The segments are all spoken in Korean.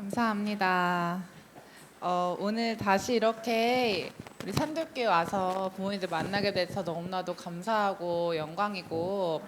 감사합니다. 오늘 다시 이렇게 우리 산들교회 와서 부모님들 만나게 돼서 너무나도 감사하고 영광이고,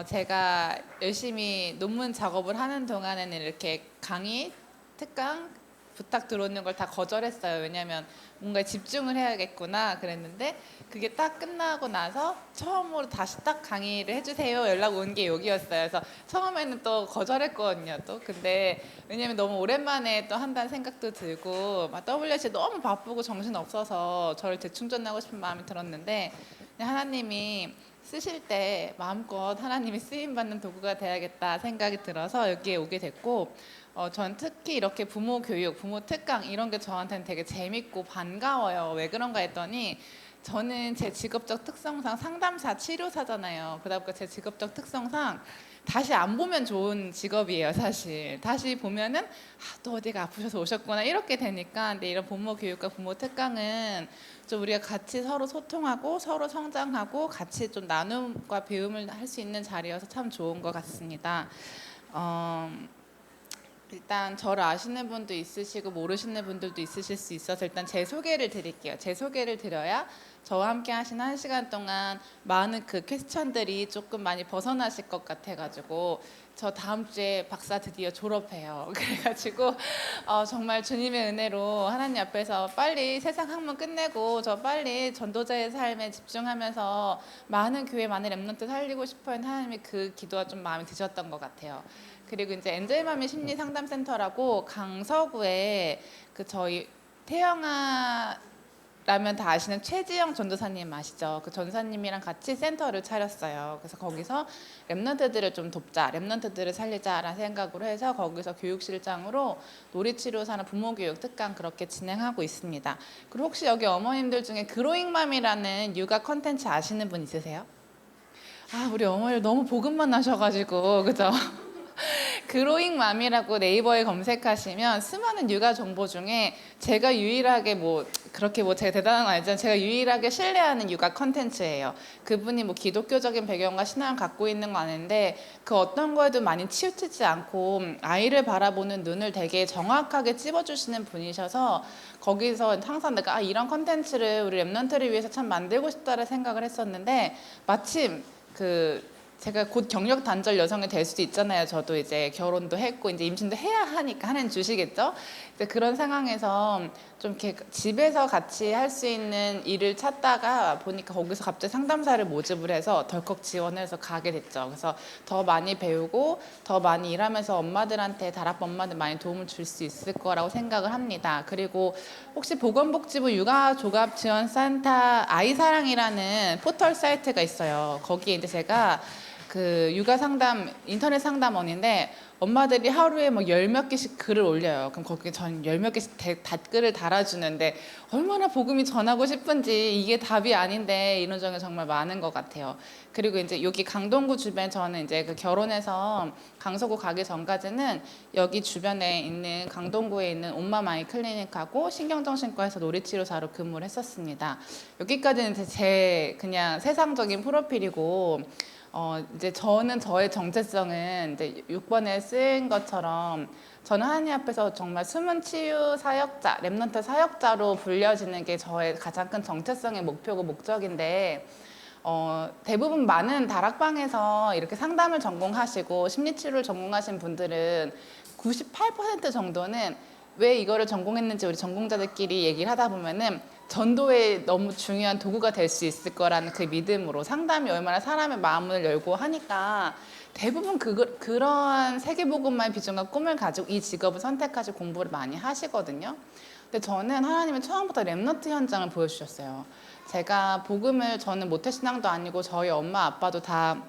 제가 열심히 논문 작업을 하는 동안에는 이렇게 강의, 특강 부탁 들어오는 걸 다 거절했어요. 왜냐하면 뭔가 집중을 해야겠구나 그랬는데, 그게 딱 끝나고 나서 처음으로 다시 딱 강의를 해주세요 연락 온 게 여기였어요. 그래서 처음에는 또 거절했거든요. 또 근데 왜냐면 너무 오랜만에 또 한다는 생각도 들고, 막 WC 너무 바쁘고 정신 없어서 저를 재충전하고 싶은 마음이 들었는데, 하나님이 쓰실 때 마음껏 하나님이 쓰임 받는 도구가 돼야겠다 생각이 들어서 여기에 오게 됐고, 전 특히 이렇게 부모 교육, 부모 특강 이런 게 저한테는 되게 재밌고 반가워요. 왜 그런가 했더니, 저는 제 직업적 특성상 상담사, 치료사잖아요. 그러다 보니까 제 직업적 특성상 다시 안 보면 좋은 직업이에요. 사실 다시 보면은 또 어디가 아프셔서 오셨구나 이렇게 되니까. 근데 이런 부모 교육과 부모 특강은 좀 우리가 같이 서로 소통하고 서로 성장하고 같이 좀 나눔과 배움을 할 수 있는 자리여서 참 좋은 것 같습니다. 일단 저를 아시는 분도 있으시고 모르시는 분들도 있으실 수 있어서 일단 제 소개를 드릴게요. 제 소개를 드려야 저와 함께 하신 1시간 동안 많은 그 퀘스천들이 조금 많이 벗어나실 것 같아가지고, 저 다음 주에 박사 드디어 졸업해요. 그래가지고 정말 주님의 은혜로 하나님 앞에서 빨리 세상 학문 끝내고 저 빨리 전도자의 삶에 집중하면서 많은 교회, 많은 렘넌트 살리고 싶어요. 하나님이 그 기도가 좀 마음에 드셨던 것 같아요. 그리고 이제 엔젤맘의 심리 상담센터라고 강서구에 그 저희 태영아 라면 다 아시는 최지영 전도사님 아시죠? 그 전사님이랑 같이 센터를 차렸어요. 그래서 거기서 렘넌트들을 좀 돕자, 렘넌트들을 살리자라는 생각으로 해서 거기서 교육실장으로 놀이치료사나 부모교육 특강 그렇게 진행하고 있습니다. 그리고 혹시 여기 어머님들 중에 그로잉맘이라는 육아 컨텐츠 아시는 분 있으세요? 우리 어머니 너무 복음만 하셔가지고 그죠? 그로잉맘이라고 네이버에 검색하시면 수많은 육아 정보 중에 제가 유일하게 그렇게 제가 대단한 건 아니지만 제가 유일하게 신뢰하는 육아 컨텐츠예요. 그분이 기독교적인 배경과 신앙을 갖고 있는 건 아닌데 그 어떤 거에도 많이 치우치지 않고 아이를 바라보는 눈을 되게 정확하게 찝어주시는 분이셔서, 거기서 항상 내가 이런 컨텐츠를 우리 랩런트를 위해서 참 만들고 싶다는 생각을 했었는데, 마침 제가 곧 경력 단절 여성이 될 수도 있잖아요. 저도 이제 결혼도 했고 이제 임신도 해야 하니까 하나님 주시겠죠. 이제 그런 상황에서 좀 이렇게 집에서 같이 할 수 있는 일을 찾다가 보니까 거기서 갑자기 상담사를 모집을 해서 덜컥 지원해서 가게 됐죠. 그래서 더 많이 배우고 더 많이 일하면서 엄마들한테, 다락방 엄마들 많이 도움을 줄 수 있을 거라고 생각을 합니다. 그리고 혹시 보건복지부 육아조합지원센터 아이사랑이라는 포털 사이트가 있어요. 거기에 이제 제가 그 육아 상담 인터넷 상담원인데, 엄마들이 하루에 10몇 개씩 글을 올려요. 그럼 거기에 전 10몇 개씩 댓글을 달아주는데 얼마나 복음이 전하고 싶은지, 이게 답이 아닌데 이런 점이 정말 많은 것 같아요. 그리고 이제 여기 강동구 주변, 저는 이제 그 결혼해서 강서구 가기 전까지는 여기 주변에 있는 강동구에 있는 엄마마이 클리닉하고 신경정신과에서 놀이치료사로 근무를 했었습니다. 여기까지는 제 그냥 세상적인 프로필이고, 이제 저는 저의 정체성은 이제 6번에 쓰인 것처럼 저는 하나님 앞에서 정말 숨은 치유 사역자, 렘넌트 사역자로 불려지는 게 저의 가장 큰 정체성의 목표고 목적인데, 대부분 많은 다락방에서 이렇게 상담을 전공하시고 심리치료를 전공하신 분들은 98% 정도는 왜 이거를 전공했는지 우리 전공자들끼리 얘기를 하다 보면은 전도에 너무 중요한 도구가 될 수 있을 거라는 그 믿음으로, 상담이 얼마나 사람의 마음을 열고 하니까 대부분 그런 세계복음만의 비전과 꿈을 가지고 이 직업을 선택하시고 공부를 많이 하시거든요. 근데 저는 하나님은 처음부터 렘너트 현장을 보여주셨어요. 제가 복음을, 저는 모태신앙도 아니고 저희 엄마 아빠도 다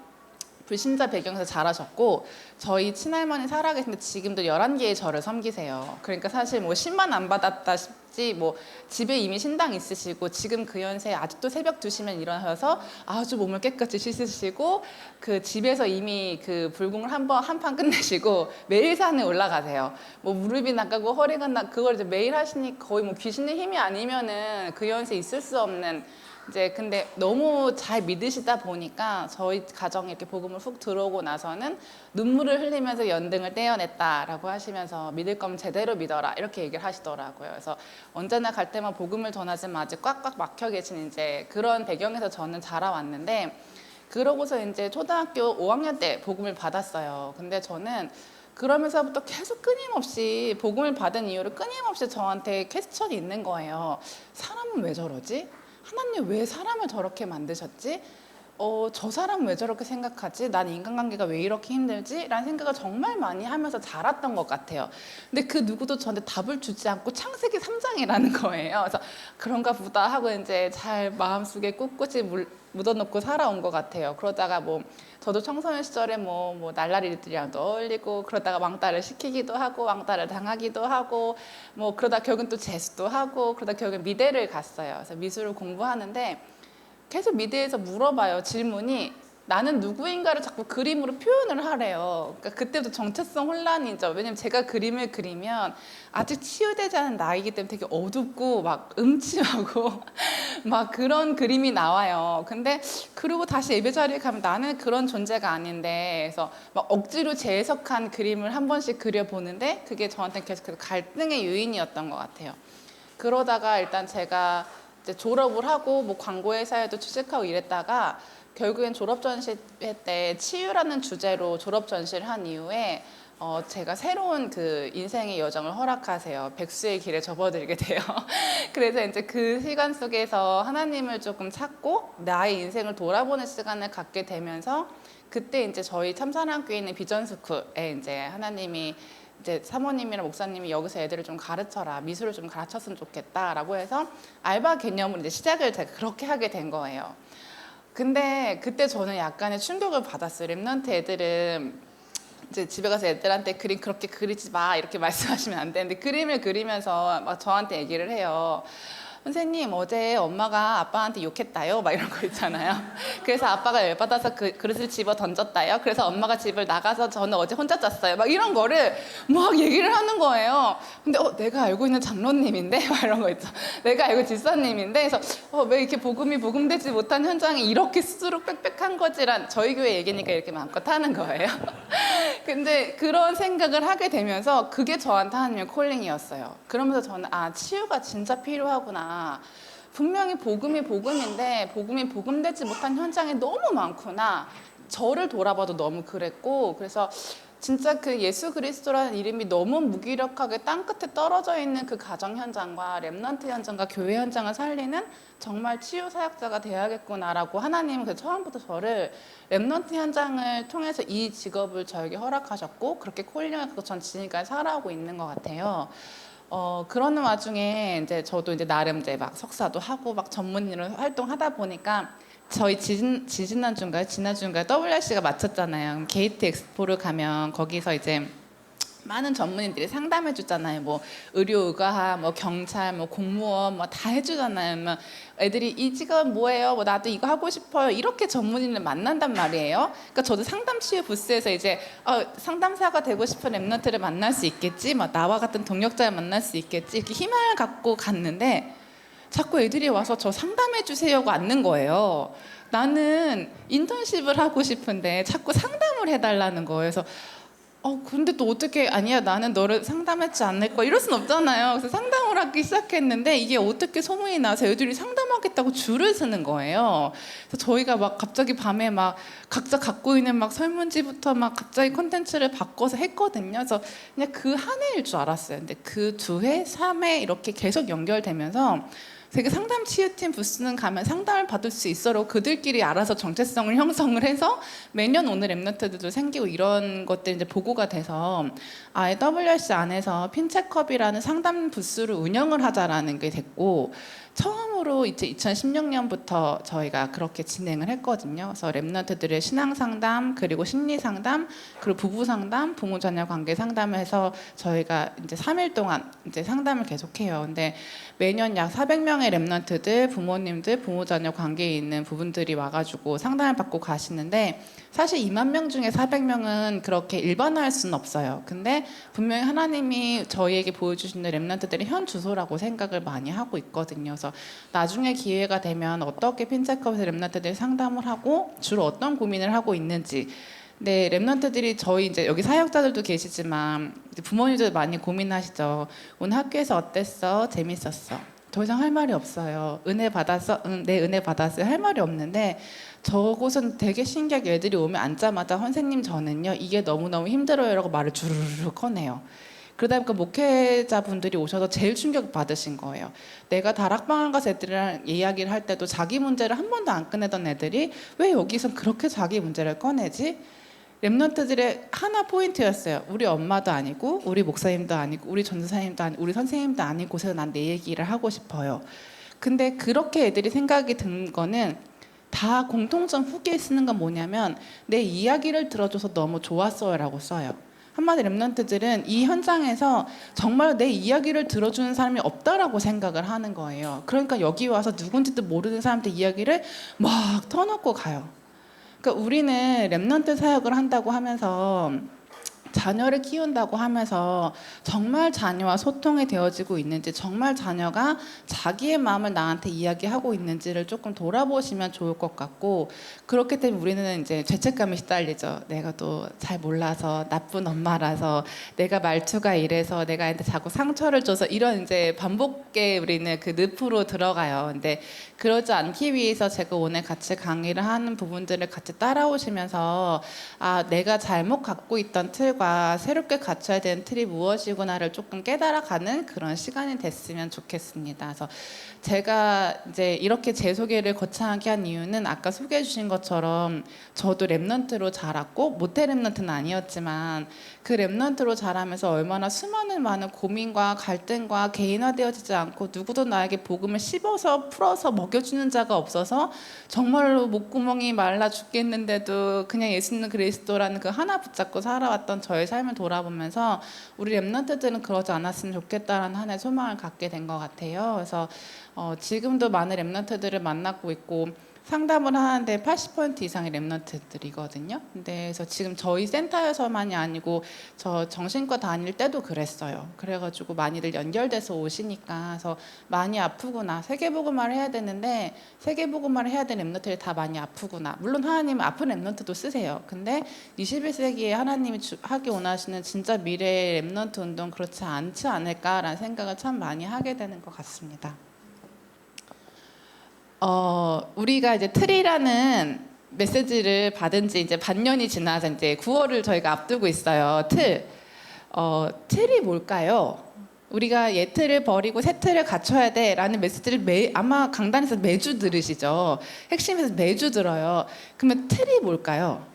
불신자 배경에서 자라셨고, 저희 친할머니 살아계신데 지금도 11개의 절을 섬기세요. 그러니까 사실 10만 안 받았다 싶지, 집에 이미 신당 있으시고 지금 그 연세에 아직도 새벽 2시면 일어나셔서 아주 몸을 깨끗이 씻으시고 그 집에서 이미 그 불공을 한 판 끝내시고 매일 산에 올라가세요. 무릎이 나가고 허리가 그걸 이제 매일 하시니 거의 귀신의 힘이 아니면은 그 연세에 있을 수 없는 이제 근데 너무 잘 믿으시다 보니까 저희 가정에 이렇게 복음을 훅 들어오고 나서는 눈물을 흘리면서 연등을 떼어냈다라고 하시면서 믿을 거면 제대로 믿어라 이렇게 얘기를 하시더라고요. 그래서 언제나 갈 때만 복음을 전하지만 아직 꽉꽉 막혀 계신 이제 그런 배경에서 저는 자라왔는데 그러고서 이제 초등학교 5학년 때 복음을 받았어요. 근데 저는 그러면서부터 계속 끊임없이 복음을 받은 이유로 끊임없이 저한테 퀘스천이 있는 거예요. 사람은 왜 저러지? 하나님 왜 사람을 저렇게 만드셨지? 저 사람은 왜 저렇게 생각하지? 난 인간관계가 왜 이렇게 힘들지? 라는 생각을 정말 많이 하면서 자랐던 것 같아요. 근데 그 누구도 저한테 답을 주지 않고 창세기 3장이라는 거예요. 그래서 그런가 보다 하고 이제 잘 마음속에 꿋꿋이 묻어놓고 살아온 것 같아요. 그러다가 뭐 저도 청소년 시절에 뭐 날라리들이랑도 어울리고 그러다가 왕따를 시키기도 하고 왕따를 당하기도 하고 뭐 그러다 결국은 또 재수도 하고 그러다 결국은 미대를 갔어요. 그래서 미술을 공부하는데 계속 미대에서 물어봐요. 질문이 나는 누구인가를 자꾸 그림으로 표현을 하래요. 그러니까 그때부터 정체성 혼란이죠. 왜냐면 제가 그림을 그리면 아직 치유되지 않은 나이기 때문에 되게 어둡고 막 음침하고 막 그런 그림이 나와요. 근데 그리고 다시 예배 자리에 가면 나는 그런 존재가 아닌데 그래서 막 억지로 재해석한 그림을 한 번씩 그려보는데 그게 저한테는 계속 갈등의 요인이었던 것 같아요. 그러다가 일단 제가 이제 졸업을 하고 뭐 광고회사에도 취직하고 이랬다가 결국엔 졸업 전시회 때 치유라는 주제로 졸업 전시를 한 이후에 제가 새로운 그 인생의 여정을 허락하세요. 백수의 길에 접어들게 돼요. 그래서 이제 그 시간 속에서 하나님을 조금 찾고 나의 인생을 돌아보는 시간을 갖게 되면서 그때 이제 저희 참사랑교에 있는 비전스쿨에 이제 하나님이 이제 사모님이랑 목사님이 여기서 애들을 좀 가르쳐라, 미술을 좀 가르쳤으면 좋겠다라고 해서 알바 개념으로 이제 시작을 제가 그렇게 하게 된 거예요. 근데 그때 저는 약간의 충격을 받았어요. 랩런트 애들은 이제 집에 가서 애들한테 그림 그렇게 그리지 마 이렇게 말씀하시면 안 되는데 그림을 그리면서 막 저한테 얘기를 해요. 선생님 어제 엄마가 아빠한테 욕했다요 막 이런 거 있잖아요. 그래서 아빠가 열받아서 그 그릇을 집어 던졌다요. 그래서 엄마가 집을 나가서 저는 어제 혼자 잤어요. 막 이런 거를 막 얘기를 하는 거예요. 근데 내가 알고 있는 장로님인데 막 이런 거 있죠. 내가 알고 집사님인데 그래서 왜 이렇게 복음이 복음되지 못한 현장이 이렇게 스스로 빽빽한 거지란 저희 교회 얘기니까 이렇게 마음껏 하는 거예요. 근데 그런 생각을 하게 되면서 그게 저한테 하나님의 콜링이었어요. 그러면서 저는 치유가 진짜 필요하구나. 분명히 복음이 복음인데 복음이 복음되지 못한 현장이 너무 많구나. 저를 돌아봐도 너무 그랬고 그래서 진짜 그 예수 그리스도라는 이름이 너무 무기력하게 땅끝에 떨어져 있는 그 가정 현장과 렘넌트 현장과 교회 현장을 살리는 정말 치유 사역자가 돼야겠구나라고 하나님은 그 처음부터 저를 렘넌트 현장을 통해서 이 직업을 저에게 허락하셨고 그렇게 콜링을 갖고 전 지금까지 살아오고 있는 것 같아요. 그러는 와중에 이제 저도 이제 나름 이제 막 석사도 하고 막 전문의로 활동하다 보니까 저희 지난주인가요? WRC가 마쳤잖아요. 게이트 엑스포를 가면 거기서 이제 많은 전문의들이 상담해 주잖아요. 뭐 의료의과학, 뭐 경찰, 뭐 공무원, 뭐 다 해주잖아요. 뭐 애들이 이 직업은 뭐예요? 뭐 나도 이거 하고 싶어요. 이렇게 전문의를 만난단 말이에요. 그러니까 저도 상담 치유 부스에서 이제 상담사가 되고 싶은 랩런트를 만날 수 있겠지, 뭐 나와 같은 동력자를 만날 수 있겠지 이렇게 희망을 갖고 갔는데 자꾸 애들이 와서 저 상담해 주세요고 앉는 거예요. 나는 인턴십을 하고 싶은데 자꾸 상담을 해달라는 거예요. 그래서 근데 또 어떻게 아니야 나는 너를 상담하지 않을 거야 이럴 순 없잖아요. 그래서 상담을 하기 시작했는데 이게 어떻게 소문이 나서 애들이 상담하겠다고 줄을 서는 거예요. 그래서 저희가 막 갑자기 밤에 막 각자 갖고 있는 막 설문지부터 막 갑자기 콘텐츠를 바꿔서 했거든요. 그래서 그냥 그 한 해일 줄 알았어요. 근데 그 2회, 3회 이렇게 계속 연결되면서 되게 상담 치유팀 부스는 가면 상담을 받을 수 있어로 그들끼리 알아서 정체성을 형성을 해서 매년 오늘 랩런트들도 생기고 이런 것들이 이제 보고가 돼서 WRC 안에서 핀체컵이라는 상담 부스를 운영을 하자라는 게 됐고 처음으로 이제 2016년부터 저희가 그렇게 진행을 했거든요. 그래서 랩런트들의 신앙 상담, 그리고 심리 상담, 그리고 부부 상담, 부모 자녀 관계 상담을 해서 저희가 이제 3일 동안 이제 상담을 계속해요. 근데 매년 약 400명의 명의 랩런트들, 부모님들, 부모 자녀 관계에 있는 부분들이 와가지고 상담을 받고 가시는데 사실 2만 명 중에 400명은 그렇게 일반화할 수는 없어요. 근데 분명히 하나님이 저희에게 보여주시는 랩런트들이 현 주소라고 생각을 많이 하고 있거든요. 그래서 나중에 기회가 되면 어떻게 핀체컵에서 랩런트들이 상담을 하고 주로 어떤 고민을 하고 있는지, 네, 랩런트들이 저희 이제 여기 사역자들도 계시지만 부모님들 많이 고민하시죠. 오늘 학교에서 어땠어? 재밌었어? 더 이상 할 말이 없어요. 은혜 받았어? 응, 네, 은혜 받았어요. 할 말이 없는데 저곳은 되게 신기하게 애들이 오면 앉자마자 선생님 저는요 이게 너무너무 힘들어요 라고 말을 주르르 꺼내요. 그러다 보니까 목회자분들이 오셔서 제일 충격 받으신 거예요. 내가 다락방을 가서 애들이랑 이야기를 할 때도 자기 문제를 한 번도 안 꺼내던 애들이 왜 여기서 그렇게 자기 문제를 꺼내지? 랩런트들의 하나 포인트였어요. 우리 엄마도 아니고 우리 목사님도 아니고 우리 전도사님도 아니고 우리 선생님도 아닌 곳에서 난 내 얘기를 하고 싶어요. 근데 그렇게 애들이 생각이 든 거는 다 공통점 후기에 쓰는 건 뭐냐면 내 이야기를 들어줘서 너무 좋았어요 라고 써요. 한마디 랩런트들은 이 현장에서 정말 내 이야기를 들어주는 사람이 없다라고 생각을 하는 거예요. 그러니까 여기 와서 누군지도 모르는 사람들 이야기를 막 터놓고 가요. 그러니까 우리는 랩런트 사역을 한다고 하면서 자녀를 키운다고 하면서 정말 자녀와 소통이 되어지고 있는지, 정말 자녀가 자기의 마음을 나한테 이야기하고 있는지를 조금 돌아보시면 좋을 것 같고, 그렇기 때문에 우리는 이제 죄책감에 시달리죠. 내가 또 잘 몰라서, 나쁜 엄마라서, 내가 말투가 이래서, 내가 애한테 자꾸 상처를 줘서, 이런 이제 반복계 우리는 그 늪으로 들어가요. 근데 그러지 않기 위해서 제가 오늘 같이 강의를 하는 부분들을 같이 따라오시면서 아, 내가 잘못 갖고 있던 틀과 새롭게 갖춰야 되는 틀이 무엇이구나를 조금 깨달아가는 그런 시간이 됐으면 좋겠습니다. 그래서 제가 이제 이렇게 제 소개를 거창하게 한 이유는 아까 소개해 주신 것처럼 저도 랩런트로 자랐고 모태 랩런트는 아니었지만 그 랩런트로 자라면서 얼마나 수많은 많은 고민과 갈등과 개인화되어지지 않고 누구도 나에게 복음을 씹어서 풀어서 먹여주는 자가 없어서 정말로 목구멍이 말라 죽겠는데도 그냥 예수는 그리스도라는 그 하나 붙잡고 살아왔던 저의 삶을 돌아보면서 우리 랩런트들은 그러지 않았으면 좋겠다라는 하나의 소망을 갖게 된 것 같아요. 그래서 지금도 많은 랩런트들을 만나고 있고 상담을 하는데 80% 이상의 랩런트들이거든요. 근데 그래서 지금 저희 센터에서만이 아니고 저 정신과 다닐 때도 그랬어요. 그래가지고 많이들 연결돼서 오시니까 그래서 많이 아프구나. 세계복음화를 해야 되는데 세계복음화를 해야 되는 랩런트들이 다 많이 아프구나. 물론 하나님은 아픈 랩런트도 쓰세요. 근데 21세기에 하나님이 하기 원하시는 진짜 미래의 랩런트 운동 그렇지 않지 않을까라는 생각을 참 많이 하게 되는 것 같습니다. 우리가 이제 틀이라는 메시지를 받은 지 이제 반년이 지나서 이제 9월을 저희가 앞두고 있어요. 틀이 뭘까요? 우리가 옛 틀을 버리고 새 틀을 갖춰야 돼라는 메시지를 아마 강단에서 매주 들으시죠. 핵심에서 매주 들어요. 그러면 틀이 뭘까요?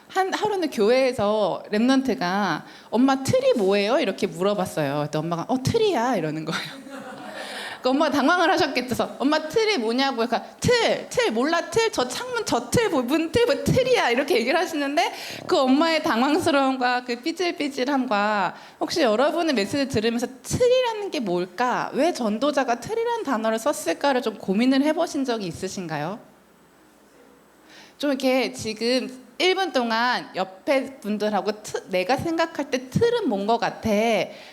하루는 교회에서 랩런트가 엄마 틀이 뭐예요? 이렇게 물어봤어요. 그랬더니 엄마가 틀이야 이러는 거예요. 엄마가 당황을 하셨겠죠. 엄마 틀이 뭐냐고. 그러니까 틀 몰라 틀 저 창문 저 틀 부분 틀 뭐 틀이야 이렇게 얘기를 하시는데 그 엄마의 당황스러움과 그 삐질삐질함과 혹시 여러분의 메시지 들으면서 틀이라는 게 뭘까? 왜 전도자가 틀이라는 단어를 썼을까를 좀 고민을 해보신 적이 있으신가요? 좀 이렇게 지금 1분 동안 옆에 분들하고 내가 생각할 때 틀은 뭔 것 같아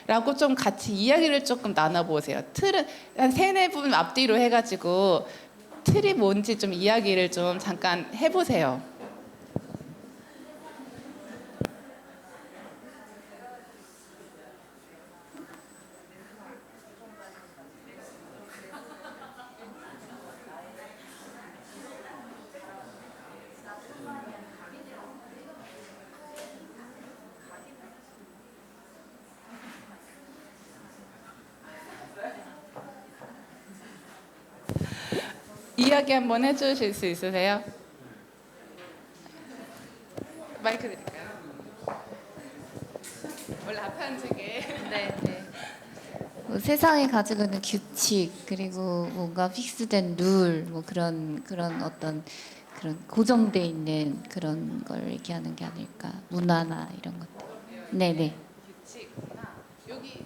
라고 좀 같이 이야기를 조금 나눠보세요. 틀은 한 3-4분 앞뒤로 해가지고 틀이 뭔지 좀 이야기를 좀 잠깐 해보세요. 이야기 한번 해주실 수 있으세요? 마이크 드릴까요? 원래 앞에 앉으게. 네, 네. 세상이 가지고 있는 규칙 그리고 뭔가 픽스된 룰 뭐 그런 어떤 그런 고정돼 있는 그런 걸 얘기하는 게 아닐까. 문화나 이런 것들. 네, 네. 규칙. 여기.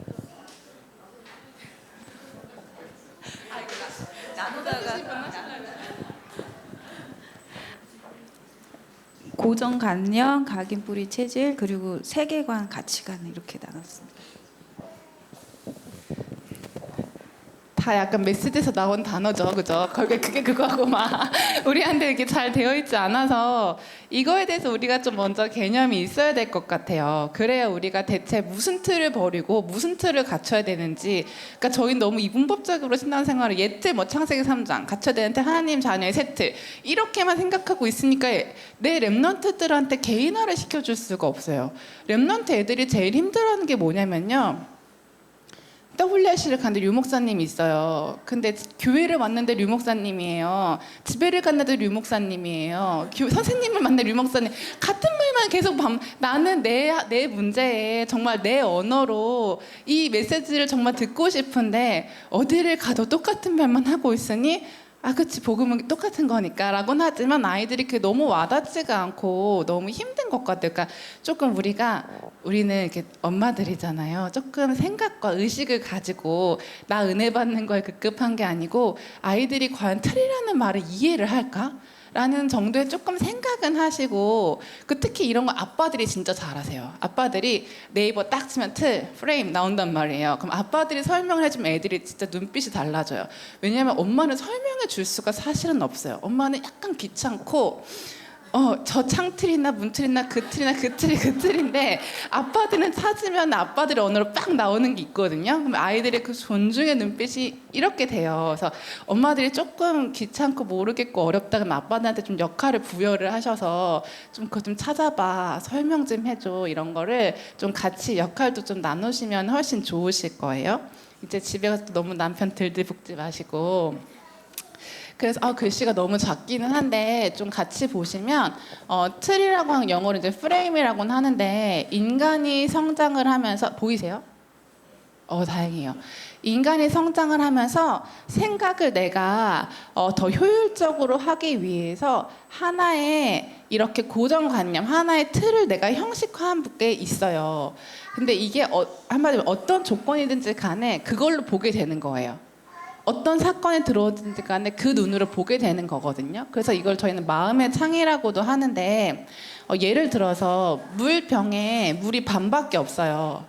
고정관념, 각인뿌리 체질, 그리고 세계관, 가치관 이렇게 나눴습니다. 다 약간 메시지에서 나온 단어죠, 그죠? 그게 그거고 막 우리한테 이렇게 잘 되어 있지 않아서 이거에 대해서 우리가 좀 먼저 개념이 있어야 될 것 같아요. 그래야 우리가 대체 무슨 틀을 버리고 무슨 틀을 갖춰야 되는지. 그러니까 저희는 너무 이분법적으로 신앙생활을 옛틀 뭐 창세기 3장 갖춰야 되는 틀 하나님 자녀의 세 틀 이렇게만 생각하고 있으니까 내 랩런트들한테 개인화를 시켜줄 수가 없어요. 랩런트 애들이 제일 힘들어하는 게 뭐냐면요. WRC를 갔는데 류 목사님이 있어요. 근데 교회를 왔는데 류 목사님이에요. 집회를 갔는데 류 목사님이에요. 선생님을 만난 류 목사님. 같은 말만 계속 나는 내 문제에 정말 내 언어로 이 메시지를 정말 듣고 싶은데 어디를 가도 똑같은 말만 하고 있으니 그치 복음은 똑같은 거니까 라고는 하지만 아이들이 그게 너무 와닿지가 않고 너무 힘든 것 같아요. 그러니까 조금 우리는 이렇게 엄마들이잖아요. 조금 생각과 의식을 가지고 나 은혜 받는 거에 급급한 게 아니고 아이들이 과연 틀이라는 말을 이해를 할까? 라는 정도의 조금 생각은 하시고 특히 이런 거 아빠들이 진짜 잘하세요. 아빠들이 네이버 딱 치면 틀, 프레임 나온단 말이에요. 그럼 아빠들이 설명을 해주면 애들이 진짜 눈빛이 달라져요. 왜냐하면 엄마는 설명해 줄 수가 사실은 없어요. 엄마는 약간 귀찮고 저 창틀이나 문틀이나 그 틀인데 아빠들은 찾으면 아빠들의 언어로 빡 나오는 게 있거든요. 그럼 아이들의 그 존중의 눈빛이 이렇게 돼요. 그래서 엄마들이 조금 귀찮고 모르겠고 어렵다 그러면 아빠들한테 좀 역할을 부여를 하셔서 좀 그거 좀 찾아봐, 설명 좀 해줘 이런 거를 좀 같이 역할도 좀 나누시면 훨씬 좋으실 거예요. 이제 집에 가서 너무 남편 들들볶지 마시고. 그래서 글씨가 너무 작기는 한데 좀 같이 보시면 틀이라고 하는 영어로 이제 프레임이라고는 하는데 인간이 성장을 하면서 보이세요? 다행이에요. 인간이 성장을 하면서 생각을 내가 더 효율적으로 하기 위해서 하나의 이렇게 고정관념, 하나의 틀을 내가 형식화한 게 있어요. 근데 이게 한마디로 어떤 조건이든지 간에 그걸로 보게 되는 거예요. 어떤 사건이 들어오든지 간에 그 눈으로 보게 되는 거거든요. 그래서 이걸 저희는 마음의 창이라고도 하는데 예를 들어서 물병에 물이 반밖에 없어요.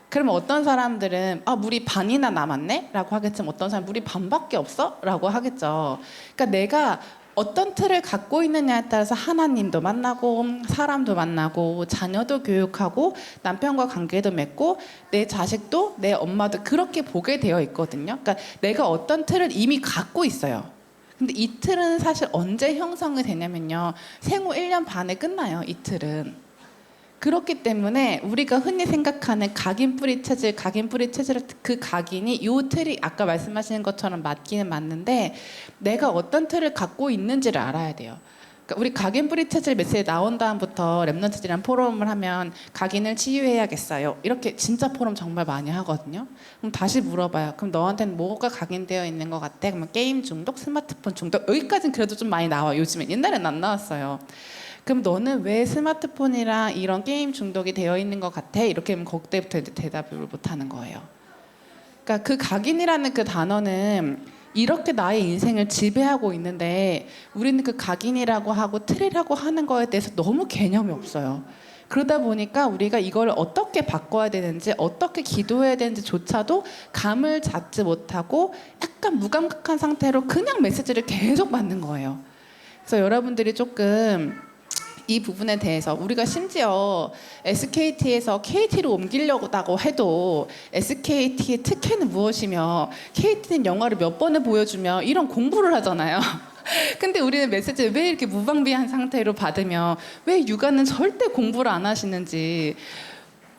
그러면 어떤 사람들은 물이 반이나 남았네? 라고 하겠지만 어떤 사람은 물이 반밖에 없어? 라고 하겠죠. 그러니까 내가 어떤 틀을 갖고 있느냐에 따라서 하나님도 만나고 사람도 만나고 자녀도 교육하고 남편과 관계도 맺고 내 자식도 내 엄마도 그렇게 보게 되어 있거든요. 그러니까 내가 어떤 틀을 이미 갖고 있어요. 근데 이 틀은 사실 언제 형성이 되냐면요. 생후 1년 반에 끝나요. 이 틀은. 그렇기 때문에 우리가 흔히 생각하는 각인뿌리 체질 그 각인이 요 틀이 아까 말씀하시는 것처럼 맞기는 맞는데 내가 어떤 틀을 갖고 있는지를 알아야 돼요. 그러니까 우리 각인뿌리 체질 메시지 나온 다음부터 랩런트들이랑 포럼을 하면 각인을 치유해야겠어요. 이렇게 진짜 포럼 정말 많이 하거든요. 그럼 다시 물어봐요. 그럼 너한테는 뭐가 각인되어 있는 것 같아? 그러면 게임 중독, 스마트폰 중독 여기까지는 그래도 좀 많이 나와요. 요즘에 옛날에는 안 나왔어요. 그럼 너는 왜 스마트폰이랑 이런 게임 중독이 되어 있는 것 같아? 이렇게 하면 그때부터 이제 대답을 못하는 거예요. 그러니까 그 각인이라는 그 단어는 이렇게 나의 인생을 지배하고 있는데 우리는 그 각인이라고 하고 틀이라고 하는 거에 대해서 너무 개념이 없어요. 그러다 보니까 우리가 이걸 어떻게 바꿔야 되는지 어떻게 기도해야 되는지조차도 감을 잡지 못하고 약간 무감각한 상태로 그냥 메시지를 계속 받는 거예요. 그래서 여러분들이 조금 이 부분에 대해서 우리가 심지어 SKT에서 KT로 옮기려고 해도 SKT의 특혜는 무엇이며 KT는 영화를 몇 번을 보여주며 이런 공부를 하잖아요. 근데 우리는 메시지를 왜 이렇게 무방비한 상태로 받으며 왜 육아는 절대 공부를 안 하시는지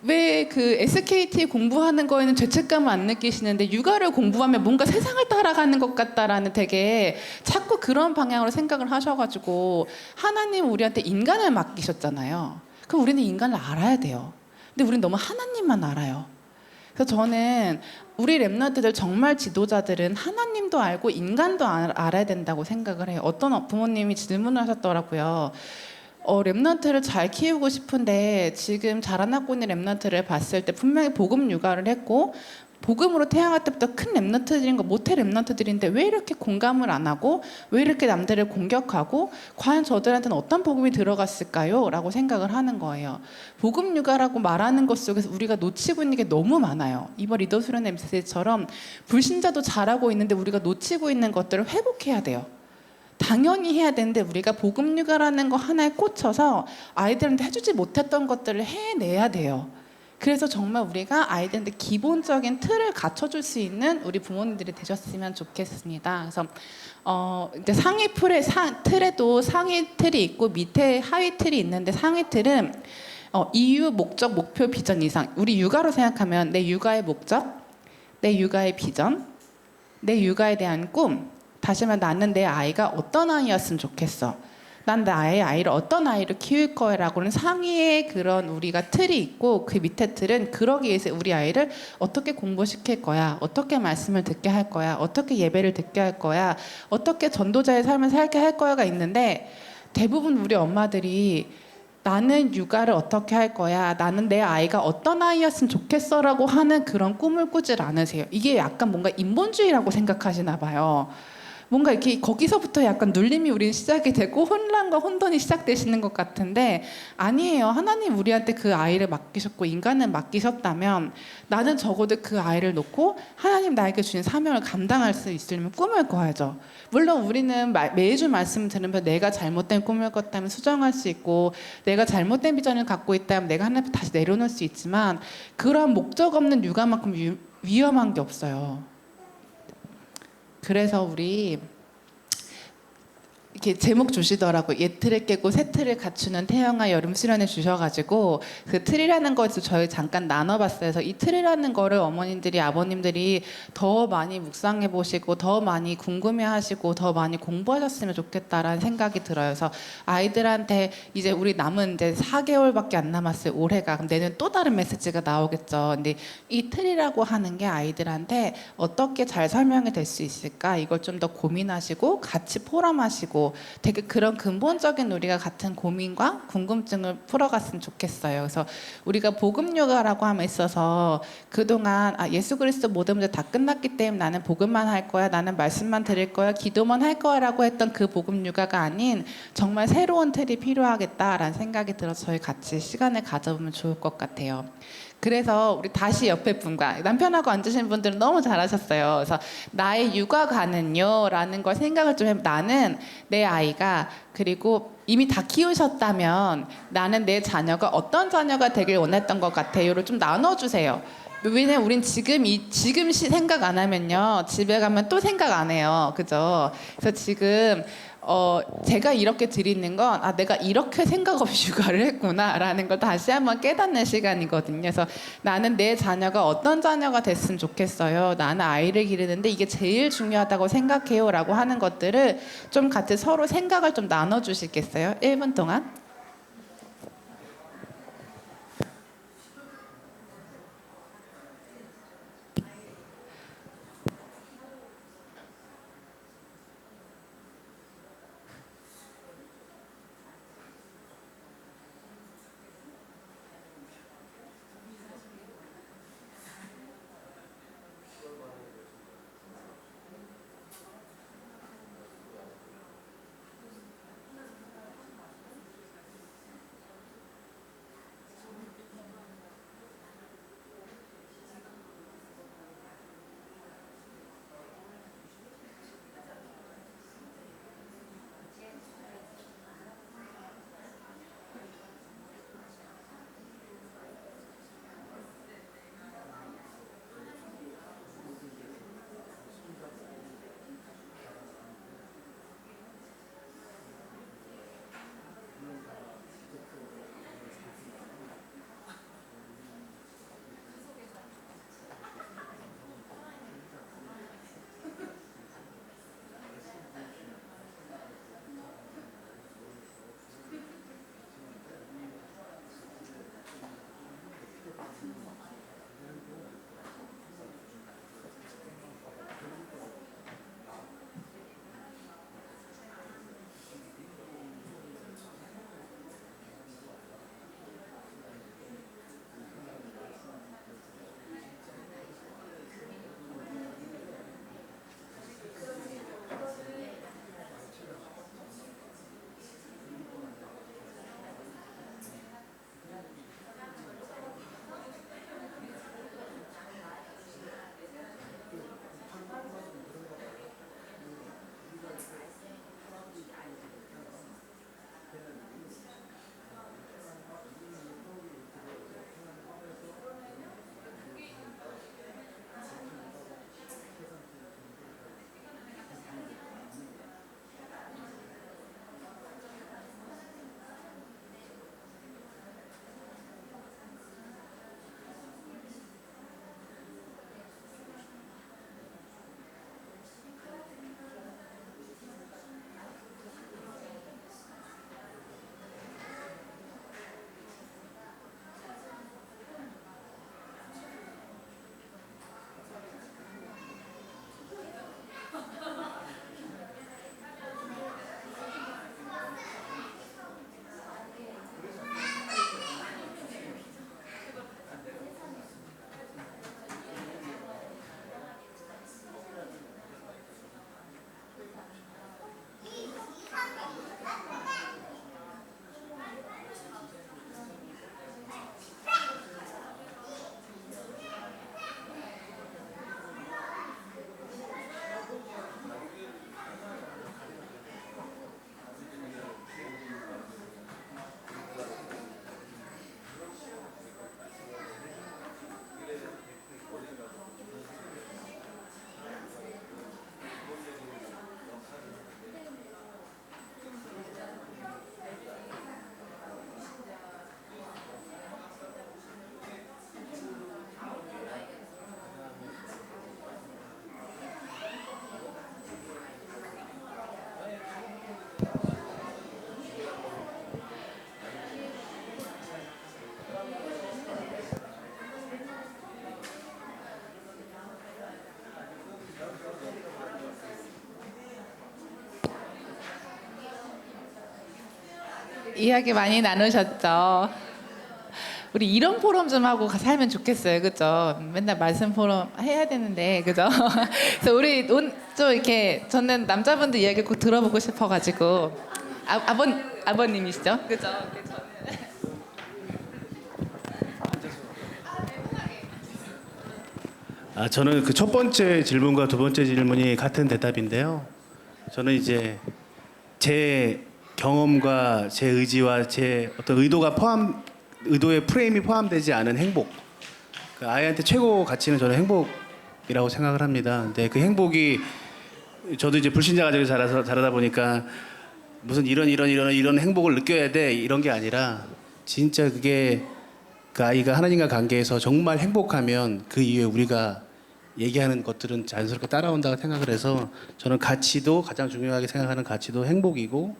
왜 그 SKT 공부하는 거에는 죄책감을 안 느끼시는데 육아를 공부하면 뭔가 세상을 따라가는 것 같다라는 되게 자꾸 그런 방향으로 생각을 하셔가지고 하나님 우리한테 인간을 맡기셨잖아요. 그럼 우리는 인간을 알아야 돼요. 근데 우리는 너무 하나님만 알아요. 그래서 저는 우리 랩런트들 정말 지도자들은 하나님도 알고 인간도 알아야 된다고 생각을 해요. 어떤 부모님이 질문을 하셨더라고요. 랩런트를 잘 키우고 싶은데 지금 자라나고 있는 랩런트를 봤을 때 분명히 복음 육아를 했고 복음으로 태어날 때부터 큰 랩런트들인 거 모태 랩런트들인데 왜 이렇게 공감을 안 하고 왜 이렇게 남들을 공격하고 과연 저들한테는 어떤 복음이 들어갔을까요? 라고 생각을 하는 거예요. 복음 육아라고 말하는 것 속에서 우리가 놓치고 있는 게 너무 많아요. 이번 리더 수련회 메시지처럼 불신자도 잘하고 있는데 우리가 놓치고 있는 것들을 회복해야 돼요. 당연히 해야 되는데 우리가 복음 육아라는 거 하나에 꽂혀서 아이들한테 해주지 못했던 것들을 해내야 돼요. 그래서 정말 우리가 아이들한테 기본적인 틀을 갖춰줄 수 있는 우리 부모님들이 되셨으면 좋겠습니다. 그래서 이제 상위 틀에도 상위 틀이 있고 밑에 하위 틀이 있는데 상위 틀은 이유, 목적, 목표, 비전 이상. 우리 육아로 생각하면 내 육아의 목적, 내 육아의 비전, 내 육아에 대한 꿈. 다시 말해 나는 내 아이가 어떤 아이였으면 좋겠어. 난 나의 아이를 어떤 아이로 키울 거라고는 상위에 그런 우리가 틀이 있고 그 밑에 틀은 그러기 위해서 우리 아이를 어떻게 공부시킬 거야, 어떻게 말씀을 듣게 할 거야, 어떻게 예배를 듣게 할 거야, 어떻게 전도자의 삶을 살게 할 거야가 있는데 대부분 우리 엄마들이 나는 육아를 어떻게 할 거야, 나는 내 아이가 어떤 아이였으면 좋겠어라고 하는 그런 꿈을 꾸질 않으세요. 이게 약간 뭔가 인본주의라고 생각하시나 봐요. 뭔가 이렇게 거기서부터 약간 눌림이 우리는 시작이 되고 혼란과 혼돈이 시작되시는 것 같은데 아니에요. 하나님 우리한테 그 아이를 맡기셨고 인간을 맡기셨다면 나는 적어도 그 아이를 놓고 하나님 나에게 주신 사명을 감당할 수 있으려면 꿈을 꿔야죠. 물론 우리는 매주 말씀 들으면 내가 잘못된 꿈을 꿨다면 수정할 수 있고 내가 잘못된 비전을 갖고 있다면 내가 하나님 앞에 다시 내려놓을 수 있지만 그런 목적 없는 육아만큼 위험한 게 없어요. 그래서 우리 이렇게 제목 주시더라고. 옛 틀을 깨고 새 틀을 갖추는 태영아 여름 수련회 주셔가지고 그 틀이라는 것을 저희 잠깐 나눠봤어요. 그래서 이 틀이라는 거를 어머님들이 아버님들이 더 많이 묵상해 보시고 더 많이 궁금해하시고 더 많이 공부하셨으면 좋겠다라는 생각이 들어요. 그래서 아이들한테 이제 우리 남은 이제 4개월밖에 안 남았어요. 올해가. 그럼 내년 또 다른 메시지가 나오겠죠. 근데 이 틀이라고 하는 게 아이들한테 어떻게 잘 설명이 될 수 있을까? 이걸 좀 더 고민하시고 같이 포럼하시고 되게 그런 근본적인 우리가 같은 고민과 궁금증을 풀어갔으면 좋겠어요. 그래서 우리가 복음 육아라고 함에 있어서 그동안 예수 그리스도 모든 문제 다 끝났기 때문에 나는 복음만 할 거야, 나는 말씀만 드릴 거야, 기도만 할 거야라고 했던 그 복음 육아가 아닌 정말 새로운 틀이 필요하겠다라는 생각이 들어서 저희 같이 시간을 가져보면 좋을 것 같아요. 그래서 우리 다시 옆에 분과 남편하고 앉으신 분들은 너무 잘하셨어요. 그래서 나의 육아관은요 라는 걸 생각을 좀 해보면 나는 내 아이가 그리고 이미 다 키우셨다면 나는 내 자녀가 어떤 자녀가 되길 원했던 것 같아요를 좀 나눠주세요. 왜냐면 우린 지금 생각 안 하면요 집에 가면 또 생각 안 해요. 그죠? 그래서 지금 제가 이렇게 드리는 건 내가 이렇게 생각 없이 육아를 했구나 라는 걸 다시 한번 깨닫는 시간이거든요. 그래서 나는 내 자녀가 어떤 자녀가 됐으면 좋겠어요. 나는 아이를 기르는데 이게 제일 중요하다고 생각해요 라고 하는 것들을 좀 같이 서로 생각을 좀 나눠주시겠어요? 1분 동안. 이야기 많이 나누셨죠. 우리 이런 포럼 좀 하고 살면 좋겠어요, 그죠? 맨날 말씀 포럼 해야 되는데, 그죠? 그래서 우리 좀 이렇게 저는 남자분들 이야기 꼭 들어보고 싶어가지고 아버님이시죠, 그죠? 저는 그 첫 번째 질문과 두 번째 질문이 같은 대답인데요. 저는 이제 제 경험과 제 의지와 제 어떤 의도의 프레임이 포함되지 않은 행복. 그 아이한테 최고 가치는 저는 행복이라고 생각을 합니다. 근데 그 행복이 저도 이제 불신자 가정에서 자라다 보니까 무슨 이런 행복을 느껴야 돼 이런 게 아니라 진짜 그게 그 아이가 하나님과 관계에서 정말 행복하면 그 이후에 우리가 얘기하는 것들은 자연스럽게 따라온다고 생각을 해서 저는 가치도 가장 중요하게 생각하는 가치도 행복이고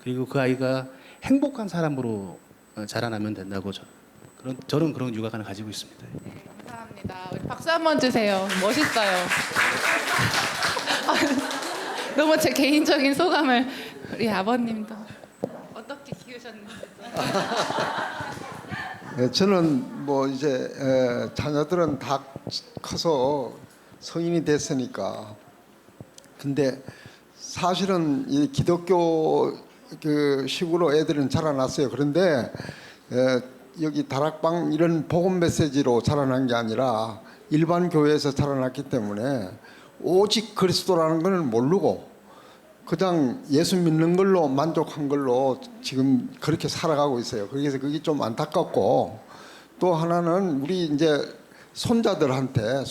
그리고 그 아이가 행복한 사람으로 자라나면 된다고 저는 그런 육아관을 가지고 있습니다. 감사합니다. 우리 박수 한번 주세요. 멋있어요. 너무 제 개인적인 소감을 우리 아버님도 어떻게 키우셨는지. 네, 저는 뭐 이제 자녀들은 다 커서 성인이 됐으니까. 근데 사실은 이 기독교 그 식으로 애들은 자라났어요. 그런데 여기 다락방 이런 복음 메시지로 자라난 게 아니라 일반 교회에서 자라났기 때문에 오직 그리스도라는 걸 모르고 그냥 예수 믿는 걸로 만족한 걸로 지금 그렇게 살아가고 있어요. 그래서 그게 좀 안타깝고 또 하나는 우리 이제 손자들한테는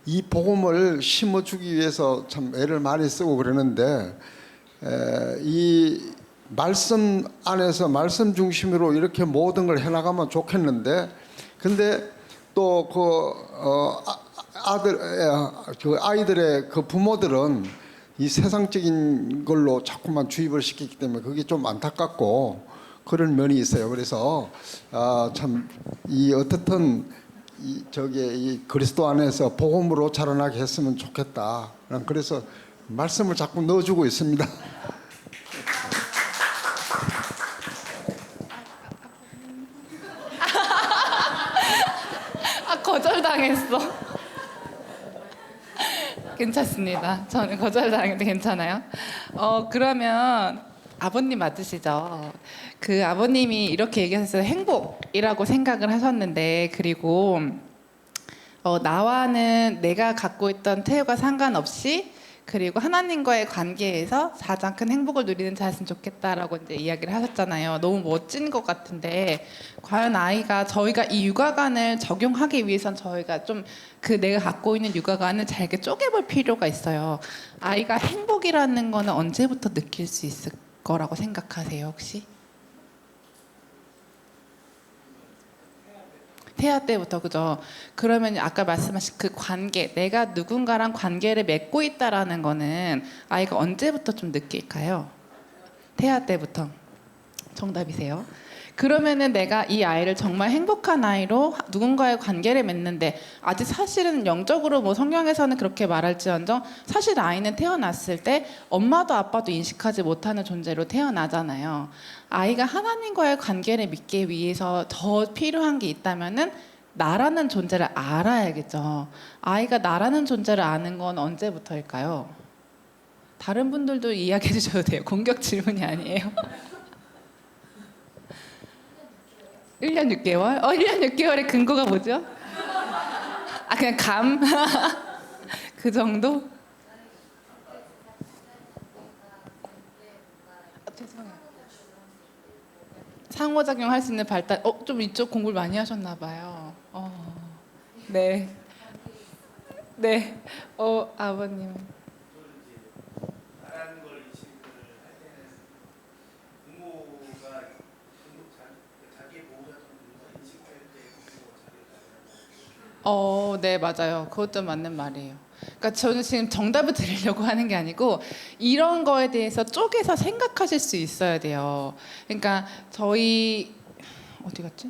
이 복음을 심어주기 위해서 참 애를 많이 쓰고 그러는데 이 말씀 안에서 말씀 중심으로 이렇게 모든 걸 해나가면 좋겠는데 근데 또 그 아이들의 그 부모들은 이 세상적인 걸로 자꾸만 주입을 시키기 때문에 그게 좀 안타깝고 그런 면이 있어요. 그래서 참 이 어떻든 이 그리스도 안에서 복음으로 자라나게 했으면 좋겠다. 그래서 말씀을 자꾸 넣어주고 있습니다. 거절당했어. 괜찮습니다. 저는 거절당해도 괜찮아요. 그러면 아버님 맞으시죠? 그 아버님이 이렇게 얘기하셨어요. 행복이라고 생각을 하셨는데 그리고 나와는 내가 갖고 있던 태도가 상관없이 그리고 하나님과의 관계에서 가장 큰 행복을 누리는 자였으면 좋겠다라고 이제 이야기를 하셨잖아요. 너무 멋진 것 같은데 과연 저희가 이 육아관을 적용하기 위해선 저희가 좀 내가 갖고 있는 육아관을 잘게 쪼개볼 필요가 있어요. 아이가 행복이라는 거는 언제부터 느낄 수 있을 거라고 생각하세요, 혹시? 태아 때부터, 그죠? 그러면 아까 말씀하신 그 관계, 내가 누군가랑 관계를 맺고 있다라는 거는 아이가 언제부터 좀 느낄까요? 태아 때부터. 정답이세요. 그러면은 내가 이 아이를 정말 행복한 아이로 누군가의 관계를 맺는데 아직 사실은 영적으로 뭐 성경에서는 그렇게 말할지언정 사실 아이는 태어났을 때 엄마도 아빠도 인식하지 못하는 존재로 태어나잖아요. 아이가 하나님과의 관계를 맺기 위해서 더 필요한 게 있다면은 나라는 존재를 알아야겠죠. 아이가 나라는 존재를 아는 건 언제부터일까요? 다른 분들도 이야기해 주셔도 돼요. 공격 질문이 아니에요. 1년 6개월? 1년 6개월의 근거가 뭐죠? 그냥 감? 그 정도? 죄송해요. 상호작용 할 수 있는 발달. 좀 이쪽 공부를 많이 하셨나 봐요. 네. 네. 아버님. 네, 맞아요. 그것도 맞는 말이에요. 그러니까 저는 지금 정답을 드리려고 하는 게 아니고 이런 거에 대해서 쪼개서 생각하실 수 있어야 돼요. 그러니까 저희 어디 갔지?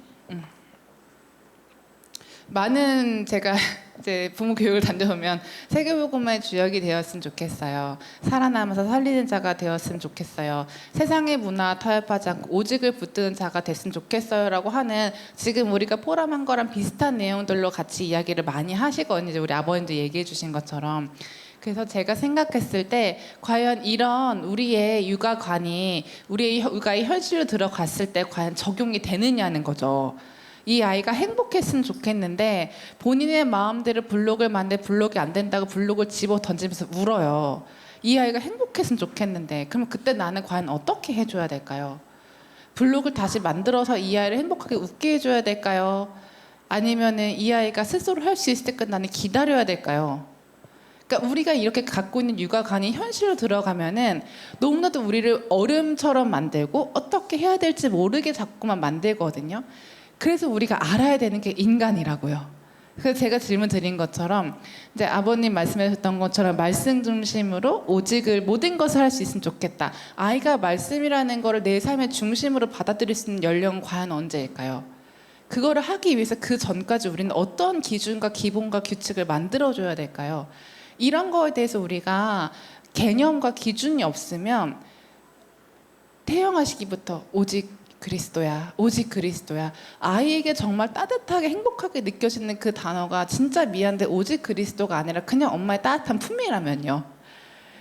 많은 제가 이제 부모 교육을 다녀보면 세계복음화의 주역이 되었으면 좋겠어요. 살아남아서 살리는 자가 되었으면 좋겠어요. 세상의 문화 타협하지 않고 오직을 붙드는 자가 됐으면 좋겠어요라고 하는 지금 우리가 포럼한 거랑 비슷한 내용들로 같이 이야기를 많이 하시거든요. 이제 우리 아버님도 얘기해 주신 것처럼. 그래서 제가 생각했을 때 과연 이런 우리의 육아관이 우리의 육아의 현실로 들어갔을 때 과연 적용이 되느냐는 거죠. 이 아이가 행복했으면 좋겠는데 본인의 마음대로 블록을 만들 블록이 안 된다고 블록을 집어 던지면서 울어요. 이 아이가 행복했으면 좋겠는데 그러면 그때 나는 과연 어떻게 해줘야 될까요? 블록을 다시 만들어서 이 아이를 행복하게 웃게 해줘야 될까요? 아니면은 이 아이가 스스로 할 수 있을 때까지 나는 기다려야 될까요? 그러니까 우리가 이렇게 갖고 있는 육아관이 현실로 들어가면은 너무나도 우리를 얼음처럼 만들고 어떻게 해야 될지 모르게 자꾸만 만들거든요. 그래서 우리가 알아야 되는 게 인간이라고요. 그래서 제가 질문 드린 것처럼 이제 아버님 말씀하셨던 것처럼 말씀 중심으로 오직을 모든 것을 할 수 있으면 좋겠다. 아이가 말씀이라는 거를 내 삶의 중심으로 받아들일 수 있는 연령은 과연 언제일까요? 그거를 하기 위해서 그 전까지 우리는 어떤 기준과 기본과 규칙을 만들어줘야 될까요? 이런 거에 대해서 우리가 개념과 기준이 없으면 태영하시기부터 오직 그리스도야, 오직 그리스도야. 아이에게 정말 따뜻하게 행복하게 느껴지는 그 단어가 진짜 미안한데 오직 그리스도가 아니라 그냥 엄마의 따뜻한 품이라면요.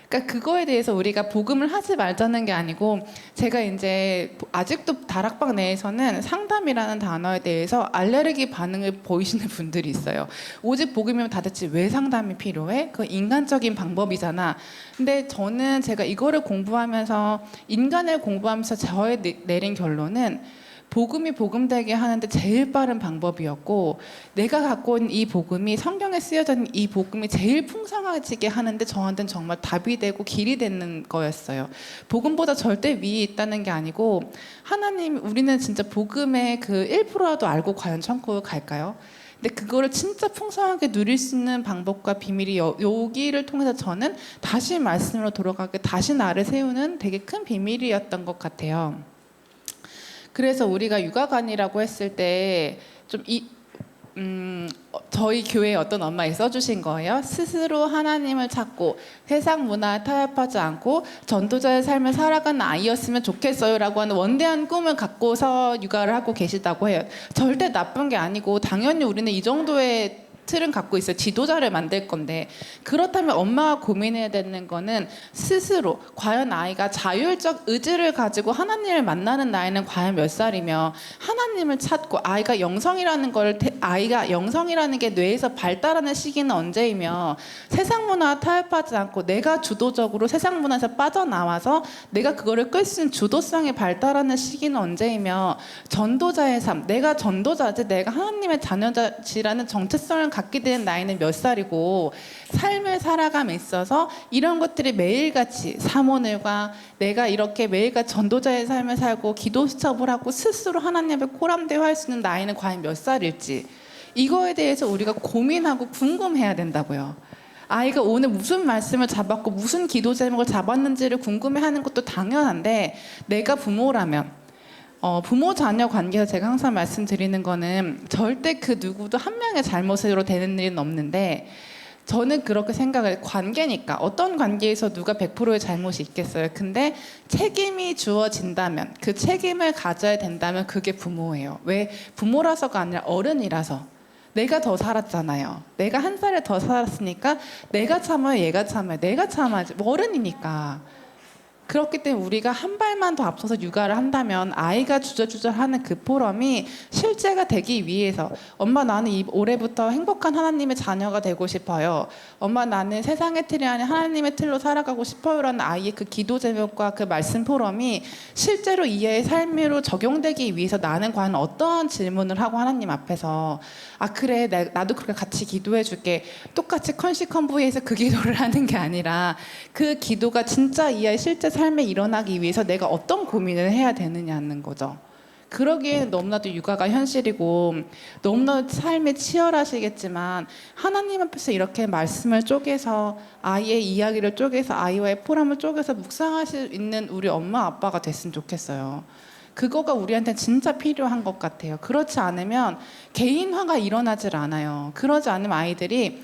그러니까 그거에 대해서 우리가 복음을 하지 말자는 게 아니고 제가 이제 아직도 다락방 내에서는 상담이라는 단어에 대해서 알레르기 반응을 보이시는 분들이 있어요. 오직 복음이면 도대체 왜 상담이 필요해? 그 인간적인 방법이잖아. 근데 저는 제가 이거를 공부하면서 인간을 공부하면서 저의 내린 결론은 복음이 복음되게 하는데 제일 빠른 방법이었고 내가 갖고 있는 이 복음이 성경에 쓰여져 있는 이 복음이 제일 풍성해지게 하는데 저한테는 정말 답이 되고 길이 되는 거였어요. 복음보다 절대 위에 있다는 게 아니고 하나님 우리는 진짜 복음의 그 1%라도 알고 과연 천국을 갈까요? 근데 그거를 진짜 풍성하게 누릴 수 있는 방법과 비밀이 여기를 통해서 저는 다시 말씀으로 돌아가게 다시 나를 세우는 되게 큰 비밀이었던 것 같아요. 그래서 우리가 육아관이라고 했을 때 좀 저희 교회에 어떤 엄마가 써주신 거예요. 스스로 하나님을 찾고 세상 문화에 타협하지 않고 전도자의 삶을 살아가는 아이였으면 좋겠어요라고 하는 원대한 꿈을 갖고서 육아를 하고 계시다고 해요. 절대 나쁜 게 아니고 당연히 우리는 이 정도의 틀은 갖고 있어요. 지도자를 만들 건데 그렇다면 엄마가 고민해야 되는 거는 스스로 과연 아이가 자율적 의지를 가지고 하나님을 만나는 나이는 과연 몇 살이며 하나님을 찾고 아이가 영성이라는 게 뇌에서 발달하는 시기는 언제이며 세상 문화와 타협하지 않고 내가 주도적으로 세상 문화에서 빠져나와서 내가 그거를 끌 수 있는 주도성이 발달하는 시기는 언제이며 전도자의 삶 내가 전도자지 내가 하나님의 자녀지라는 정체성을 갖게 되는 나이는 몇 살이고 삶을 살아감에 있어서 이런 것들이 매일같이 사모늘과 내가 이렇게 매일같이 전도자의 삶을 살고 기도 수첩을 하고 스스로 하나님 앞에 코람대화할 수 있는 나이는 과연 몇 살일지 이거에 대해서 우리가 고민하고 궁금해야 된다고요. 아이가 오늘 무슨 말씀을 잡았고 무슨 기도 제목을 잡았는지를 궁금해하는 것도 당연한데 내가 부모라면 부모 자녀 관계에서 제가 항상 말씀드리는 거는 절대 그 누구도 한 명의 잘못으로 되는 일은 없는데 저는 그렇게 생각을 관계니까 어떤 관계에서 누가 100%의 잘못이 있겠어요. 근데 책임이 주어진다면 그 책임을 가져야 된다면 그게 부모예요. 왜? 부모라서가 아니라 어른이라서. 내가 더 살았잖아요. 내가 한 살을 더 살았으니까 내가 참아요, 얘가 참아요. 내가 참아야지. 어른이니까. 그렇기 때문에 우리가 한 발만 더 앞서서 육아를 한다면 아이가 주저주저하는 그 포럼이 실제가 되기 위해서 엄마 나는 올해부터 행복한 하나님의 자녀가 되고 싶어요. 엄마 나는 세상의 틀이 아닌 하나님의 틀로 살아가고 싶어요라는 아이의 그 기도 제목과 그 말씀 포럼이 실제로 이 아이의 삶으로 적용되기 위해서 나는 과연 어떠한 질문을 하고 하나님 앞에서 아 그래 나도 그렇게 같이 기도해 줄게 똑같이 컨시컨부에서 그 기도를 하는 게 아니라 그 기도가 진짜 이 아이의 실제 삶에 일어나기 위해서 내가 어떤 고민을 해야 되느냐는 거죠. 그러기에는 너무나도 육아가 현실이고 너무나도 삶이 치열하시겠지만 하나님 앞에서 이렇게 말씀을 쪼개서 아이의 이야기를 쪼개서 아이와의 포럼을 쪼개서 묵상할 수 있는 우리 엄마 아빠가 됐으면 좋겠어요. 그거가 우리한테 진짜 필요한 것 같아요. 그렇지 않으면 개인화가 일어나질 않아요. 그러지 않으면 아이들이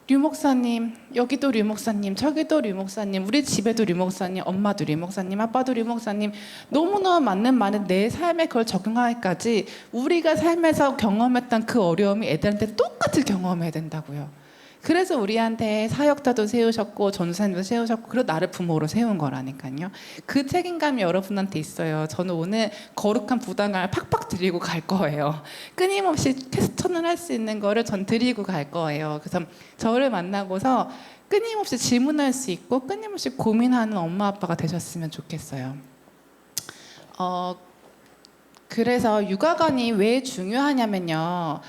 류 목사님, 여기도 류 목사님, 저기도 류 목사님, 우리 집에도 류 목사님, 엄마도 류 목사님, 아빠도 류 목사님, 너무너무 맞는 말은 내 삶에 그걸 적용하기까지 우리가 삶에서 경험했던 그 어려움이 애들한테 똑같이 경험해야 된다고요. 그래서 우리한테 사역자도 세우셨고 전도사님도 세우셨고 그리고 나를 부모로 세운 거라니까요. 그 책임감이 여러분한테 있어요. 저는 오늘 거룩한 부담감을 팍팍 드리고 갈 거예요. 끊임없이 퀘스천을 할 수 있는 거를 전 드리고 갈 거예요. 그래서 저를 만나고서 끊임없이 질문할 수 있고 끊임없이 고민하는 엄마 아빠가 되셨으면 좋겠어요. 그래서 육아관이 왜 중요하냐면요.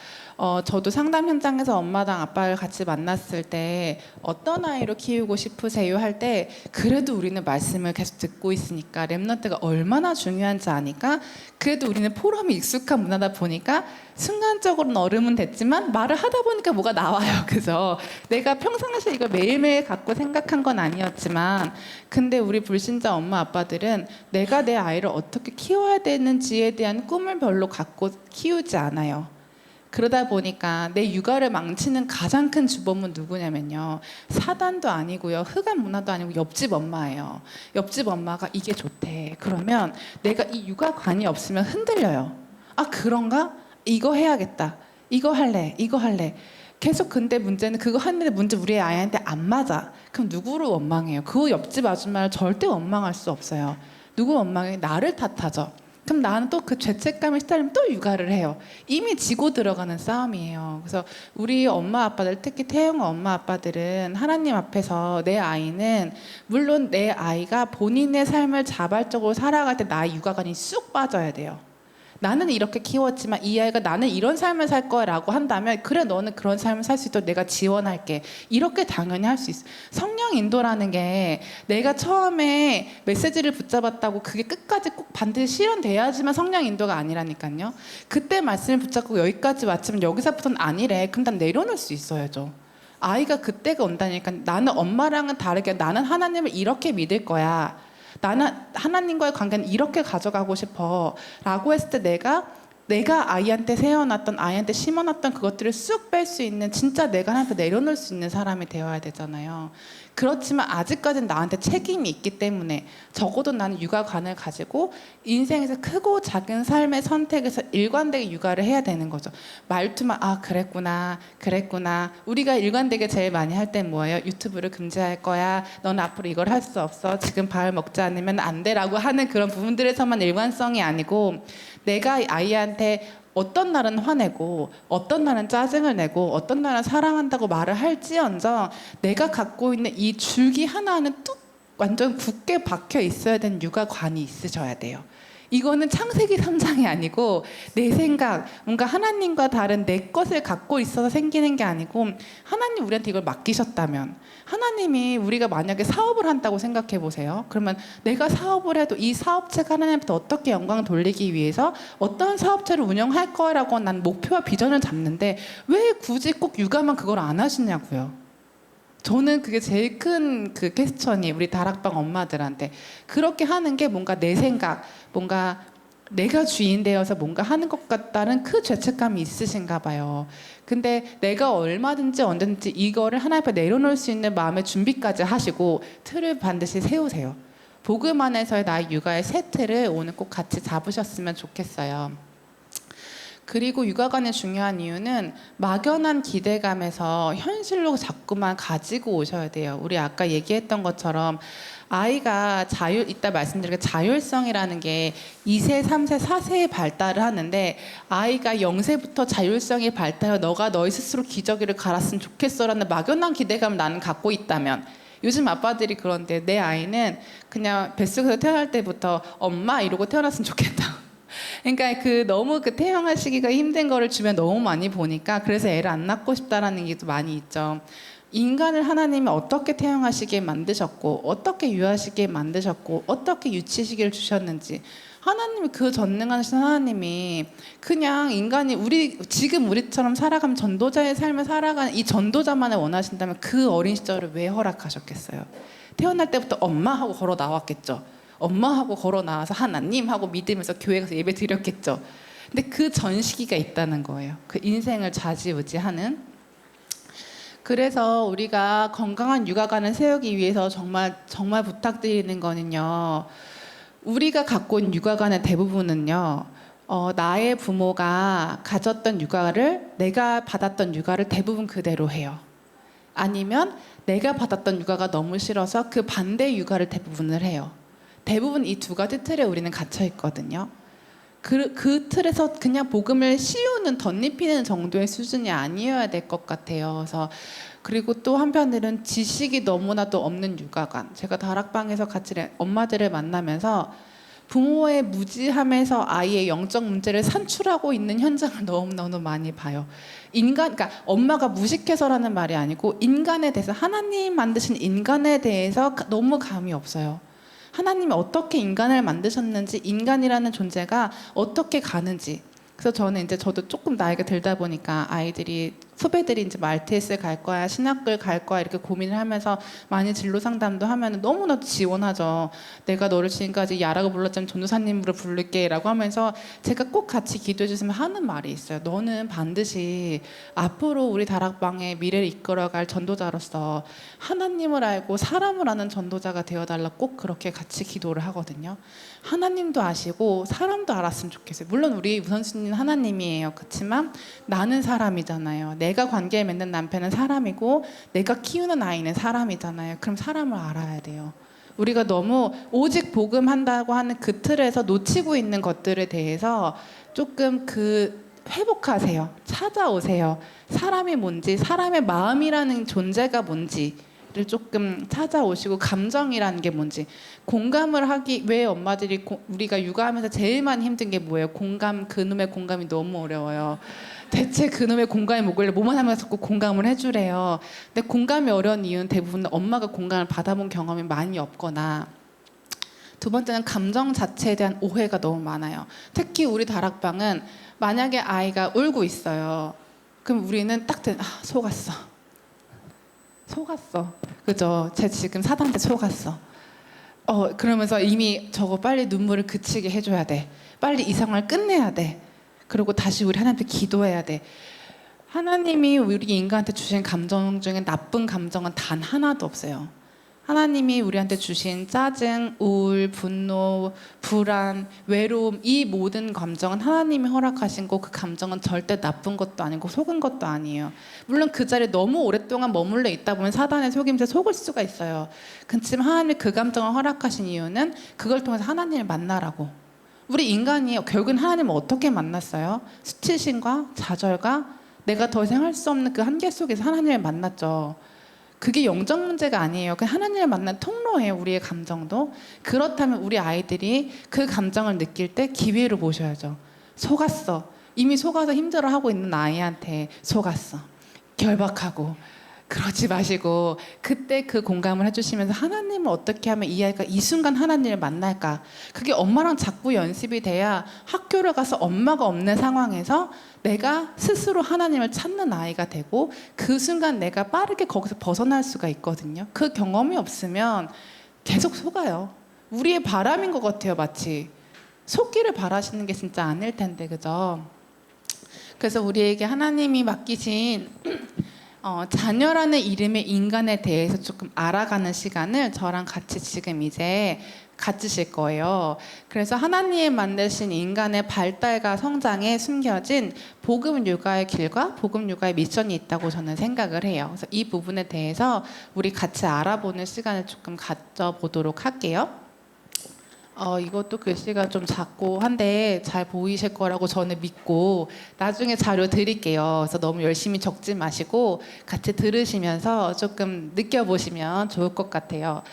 저도 상담 현장에서 엄마랑 아빠를 같이 만났을 때 어떤 아이로 키우고 싶으세요 할 때 그래도 우리는 말씀을 계속 듣고 있으니까 랩런트가 얼마나 중요한지 아니까 그래도 우리는 포럼이 익숙한 문화다 보니까 순간적으로는 어른은 됐지만 말을 하다 보니까 뭐가 나와요. 그래서 내가 평상시에 이걸 매일매일 갖고 생각한 건 아니었지만 근데 우리 불신자 엄마 아빠들은 내가 내 아이를 어떻게 키워야 되는지에 대한 꿈을 별로 갖고 키우지 않아요. 그러다 보니까 내 육아를 망치는 가장 큰 주범은 누구냐면요. 사단도 아니고요. 흑암 문화도 아니고 옆집 엄마예요. 옆집 엄마가 이게 좋대. 그러면 내가 이 육아관이 없으면 흔들려요. 아 그런가? 이거 해야겠다. 이거 할래. 이거 할래. 계속 근데 문제는 그거 하는데 문제 우리 아이한테 안 맞아. 그럼 누구를 원망해요? 그 옆집 아줌마를 절대 원망할 수 없어요. 누구 원망해? 나를 탓하죠. 그럼 나는 또 그 죄책감에 시달리면 또 육아를 해요. 이미 지고 들어가는 싸움이에요. 그래서 우리 엄마 아빠들 특히 태영 엄마 아빠들은 하나님 앞에서 내 아이는 물론 내 아이가 본인의 삶을 자발적으로 살아갈 때 나의 육아관이 쑥 빠져야 돼요. 나는 이렇게 키웠지만 이 아이가 나는 이런 삶을 살 거야 라고 한다면 그래 너는 그런 삶을 살 수 있도록 내가 지원할게 이렇게 당연히 할 수 있어. 성령 인도라는 게 내가 처음에 메시지를 붙잡았다고 그게 끝까지 꼭 반드시 실현돼야지만 성령 인도가 아니라니까요. 그때 말씀을 붙잡고 여기까지 왔지만 여기서부터는 아니래. 그럼 난 내려놓을 수 있어야죠. 아이가 그때가 온다니까. 나는 엄마랑은 다르게 나는 하나님을 이렇게 믿을 거야. 나는 하나님과의 관계는 이렇게 가져가고 싶어 라고 했을 때 내가 아이한테 세워놨던 아이한테 심어놨던 그것들을 쑥 뺄 수 있는 진짜 내가 하나님께 내려놓을 수 있는 사람이 되어야 되잖아요. 그렇지만 아직까지는 나한테 책임이 있기 때문에 적어도 나는 육아관을 가지고 인생에서 크고 작은 삶의 선택에서 일관되게 육아를 해야 되는 거죠. 말투만 아 그랬구나 우리가 일관되게 제일 많이 할 땐 뭐예요? 유튜브를 금지할 거야. 너는 앞으로 이걸 할 수 없어. 지금 밥 먹지 않으면 안 돼라고 하는 그런 부분들에서만 일관성이 아니고 내가 아이한테 어떤 날은 화내고 어떤 날은 짜증을 내고 어떤 날은 사랑한다고 말을 할지언정 내가 갖고 있는 이 줄기 하나는 뚝 완전 굳게 박혀 있어야 되는 육아관이 있으셔야 돼요. 이거는 창세기 3장이 아니고 내 생각, 뭔가 하나님과 다른 내 것을 갖고 있어서 생기는 게 아니고 하나님 우리한테 이걸 맡기셨다면 하나님이 우리가 만약에 사업을 한다고 생각해 보세요. 그러면 내가 사업을 해도 이 사업체가 하나님한테 어떻게 영광을 돌리기 위해서 어떤 사업체를 운영할 거라고 난 목표와 비전을 잡는데 왜 굳이 꼭 육아만 그걸 안 하시냐고요. 저는 그게 제일 큰 그 퀘스천이 우리 다락방 엄마들한테 그렇게 하는 게 뭔가 내 생각, 뭔가 내가 주인 되어서 뭔가 하는 것 같다는 그 죄책감이 있으신가 봐요. 근데 내가 얼마든지 언제든지 이거를 하나님 앞에 내려놓을 수 있는 마음의 준비까지 하시고 틀을 반드시 세우세요. 복음 안에서의 나의 육아의 새 틀을 오늘 꼭 같이 잡으셨으면 좋겠어요. 그리고 육아관의 중요한 이유는 막연한 기대감에서 현실로 자꾸만 가지고 오셔야 돼요. 우리 아까 얘기했던 것처럼 아이가 이따 말씀드릴게요. 자율성이라는 게 2세, 3세, 4세에 발달을 하는데 아이가 0세부터 자율성이 발달해 너가 너희 스스로 기저귀를 갈았으면 좋겠어라는 막연한 기대감을 나는 갖고 있다면 요즘 아빠들이 그런데 내 아이는 그냥 뱃속에서 태어날 때부터 엄마 이러고 태어났으면 좋겠다. 그러니까 너무 태영하시기가 힘든 거를 주변 너무 많이 보니까 그래서 애를 안 낳고 싶다라는 게 많이 있죠. 인간을 하나님이 어떻게 태영하시게 만드셨고 어떻게 유하시게 만드셨고 어떻게 유치시기를 주셨는지 하나님이 그 전능하신 하나님이 그냥 인간이 지금 우리처럼 살아가면 전도자의 삶을 살아가는 이 전도자만을 원하신다면 그 어린 시절을 왜 허락하셨겠어요? 태어날 때부터 엄마 하고 걸어 나왔겠죠. 엄마하고 걸어 나와서 하나님하고 믿으면서 교회 가서 예배 드렸겠죠. 근데 그 전 시기가 있다는 거예요. 그 인생을 좌지우지하는. 그래서 우리가 건강한 육아관을 세우기 위해서 정말 부탁드리는 거는요. 우리가 갖고 있는 육아관의 대부분은요. 나의 부모가 가졌던 육아를, 내가 받았던 육아를 대부분 그대로 해요. 아니면 내가 받았던 육아가 너무 싫어서 그 반대 육아를 대부분을 해요. 대부분 이 두 가지 틀에 우리는 갇혀 있거든요. 그 틀에서 그냥 복음을 씌우는, 덧입히는 정도의 수준이 아니어야 될 것 같아요. 그래서 그리고 또 한편으로는 지식이 너무나도 없는 육아관. 제가 다락방에서 같이 엄마들을 만나면서 부모의 무지함에서 아이의 영적 문제를 산출하고 있는 현장을 너무너무 많이 봐요. 그러니까 엄마가 무식해서라는 말이 아니고 인간에 대해서, 하나님 만드신 인간에 대해서 너무 감이 없어요. 하나님이 어떻게 인간을 만드셨는지, 인간이라는 존재가 어떻게 가는지. 그래서 저도 조금 나이가 들다 보니까 아이들이, 후배들이 이제 RTS 갈 거야, 신학교를 갈 거야 이렇게 고민을 하면서 많이 진로 상담도 하면 너무나도 지원하죠. 내가 너를 지금까지 야라고 불렀지만 전도사님으로 부를게 라고 하면서 제가 꼭 같이 기도해 주시면 하는 말이 있어요. 너는 반드시 앞으로 우리 다락방의 미래를 이끌어갈 전도자로서 하나님을 알고 사람을 아는 전도자가 되어달라, 꼭 그렇게 같이 기도를 하거든요. 하나님도 아시고 사람도 알았으면 좋겠어요. 물론 우리 우선순위는 하나님이에요. 그렇지만 나는 사람이잖아요. 내가 관계에 맺는 남편은 사람이고 내가 키우는 아이는 사람이잖아요. 그럼 사람을 알아야 돼요. 우리가 너무 오직 복음한다고 하는 그 틀에서 놓치고 있는 것들에 대해서 조금 회복하세요. 찾아오세요. 사람이 뭔지, 사람의 마음이라는 존재가 뭔지를 조금 찾아오시고, 감정이라는 게 뭔지, 공감을 하기, 왜 엄마들이 우리가 육아하면서 제일 많이 힘든 게 뭐예요? 그놈의 공감이 너무 어려워요. 대체 그놈의 공감이 뭐길래 뭐만 하면 자꾸 공감을 해주래요. 근데 공감이 어려운 이유는 대부분 엄마가 공감을 받아본 경험이 많이 없거나, 두 번째는 감정 자체에 대한 오해가 너무 많아요. 특히 우리 다락방은 만약에 아이가 울고 있어요. 그럼 우리는 속았어. 그죠? 쟤 지금 사단한테 속았어. 그러면서 이미 저거 빨리 눈물을 그치게 해줘야 돼. 빨리 이 상황을 끝내야 돼. 그리고 다시 우리 하나님께 기도해야 돼. 하나님이 우리 인간한테 주신 감정 중에 나쁜 감정은 단 하나도 없어요. 하나님이 우리한테 주신 짜증, 우울, 분노, 불안, 외로움, 이 모든 감정은 하나님이 허락하신 거, 그 감정은 절대 나쁜 것도 아니고 속은 것도 아니에요. 물론 그 자리에 너무 오랫동안 머물러 있다 보면 사단의 속임수에 속을 수가 있어요. 그렇지만 하나님이 그 감정을 허락하신 이유는 그걸 통해서 하나님을 만나라고. 우리 인간이 결국은 하나님을 어떻게 만났어요? 수치심과 좌절과 내가 더 이상 할 수 없는 그 한계 속에서 하나님을 만났죠. 그게 영적 문제가 아니에요. 그냥 하나님을 만난 통로예요. 우리의 감정도. 그렇다면 우리 아이들이 그 감정을 느낄 때 기회로 보셔야죠. 속았어. 이미 속아서 힘들어하고 있는 아이한테 속았어. 결박하고. 그러지 마시고 그때 그 공감을 해주시면서 하나님을 어떻게 하면 이 아이가 이 순간 하나님을 만날까. 그게 엄마랑 자꾸 연습이 돼야 학교를 가서 엄마가 없는 상황에서 내가 스스로 하나님을 찾는 아이가 되고, 그 순간 내가 빠르게 거기서 벗어날 수가 있거든요. 그 경험이 없으면 계속 속아요. 우리의 바람인 것 같아요. 마치 속기를 바라시는 게 진짜 아닐 텐데, 그죠? 그래서 우리에게 하나님이 맡기신 자녀라는 이름의 인간에 대해서 조금 알아가는 시간을 저랑 같이 지금 이제 가지실 거예요. 그래서 하나님이 만드신 인간의 발달과 성장에 숨겨진 복음 육아의 길과 복음 육아의 미션이 있다고 저는 생각을 해요. 그래서 이 부분에 대해서 우리 같이 알아보는 시간을 조금 가져보도록 할게요. 이것도 글씨가 좀 작고 한데 잘 보이실 거라고 저는 믿고 나중에 자료 드릴게요. 그래서 너무 열심히 적지 마시고 같이 들으시면서 조금 느껴보시면 좋을 것 같아요.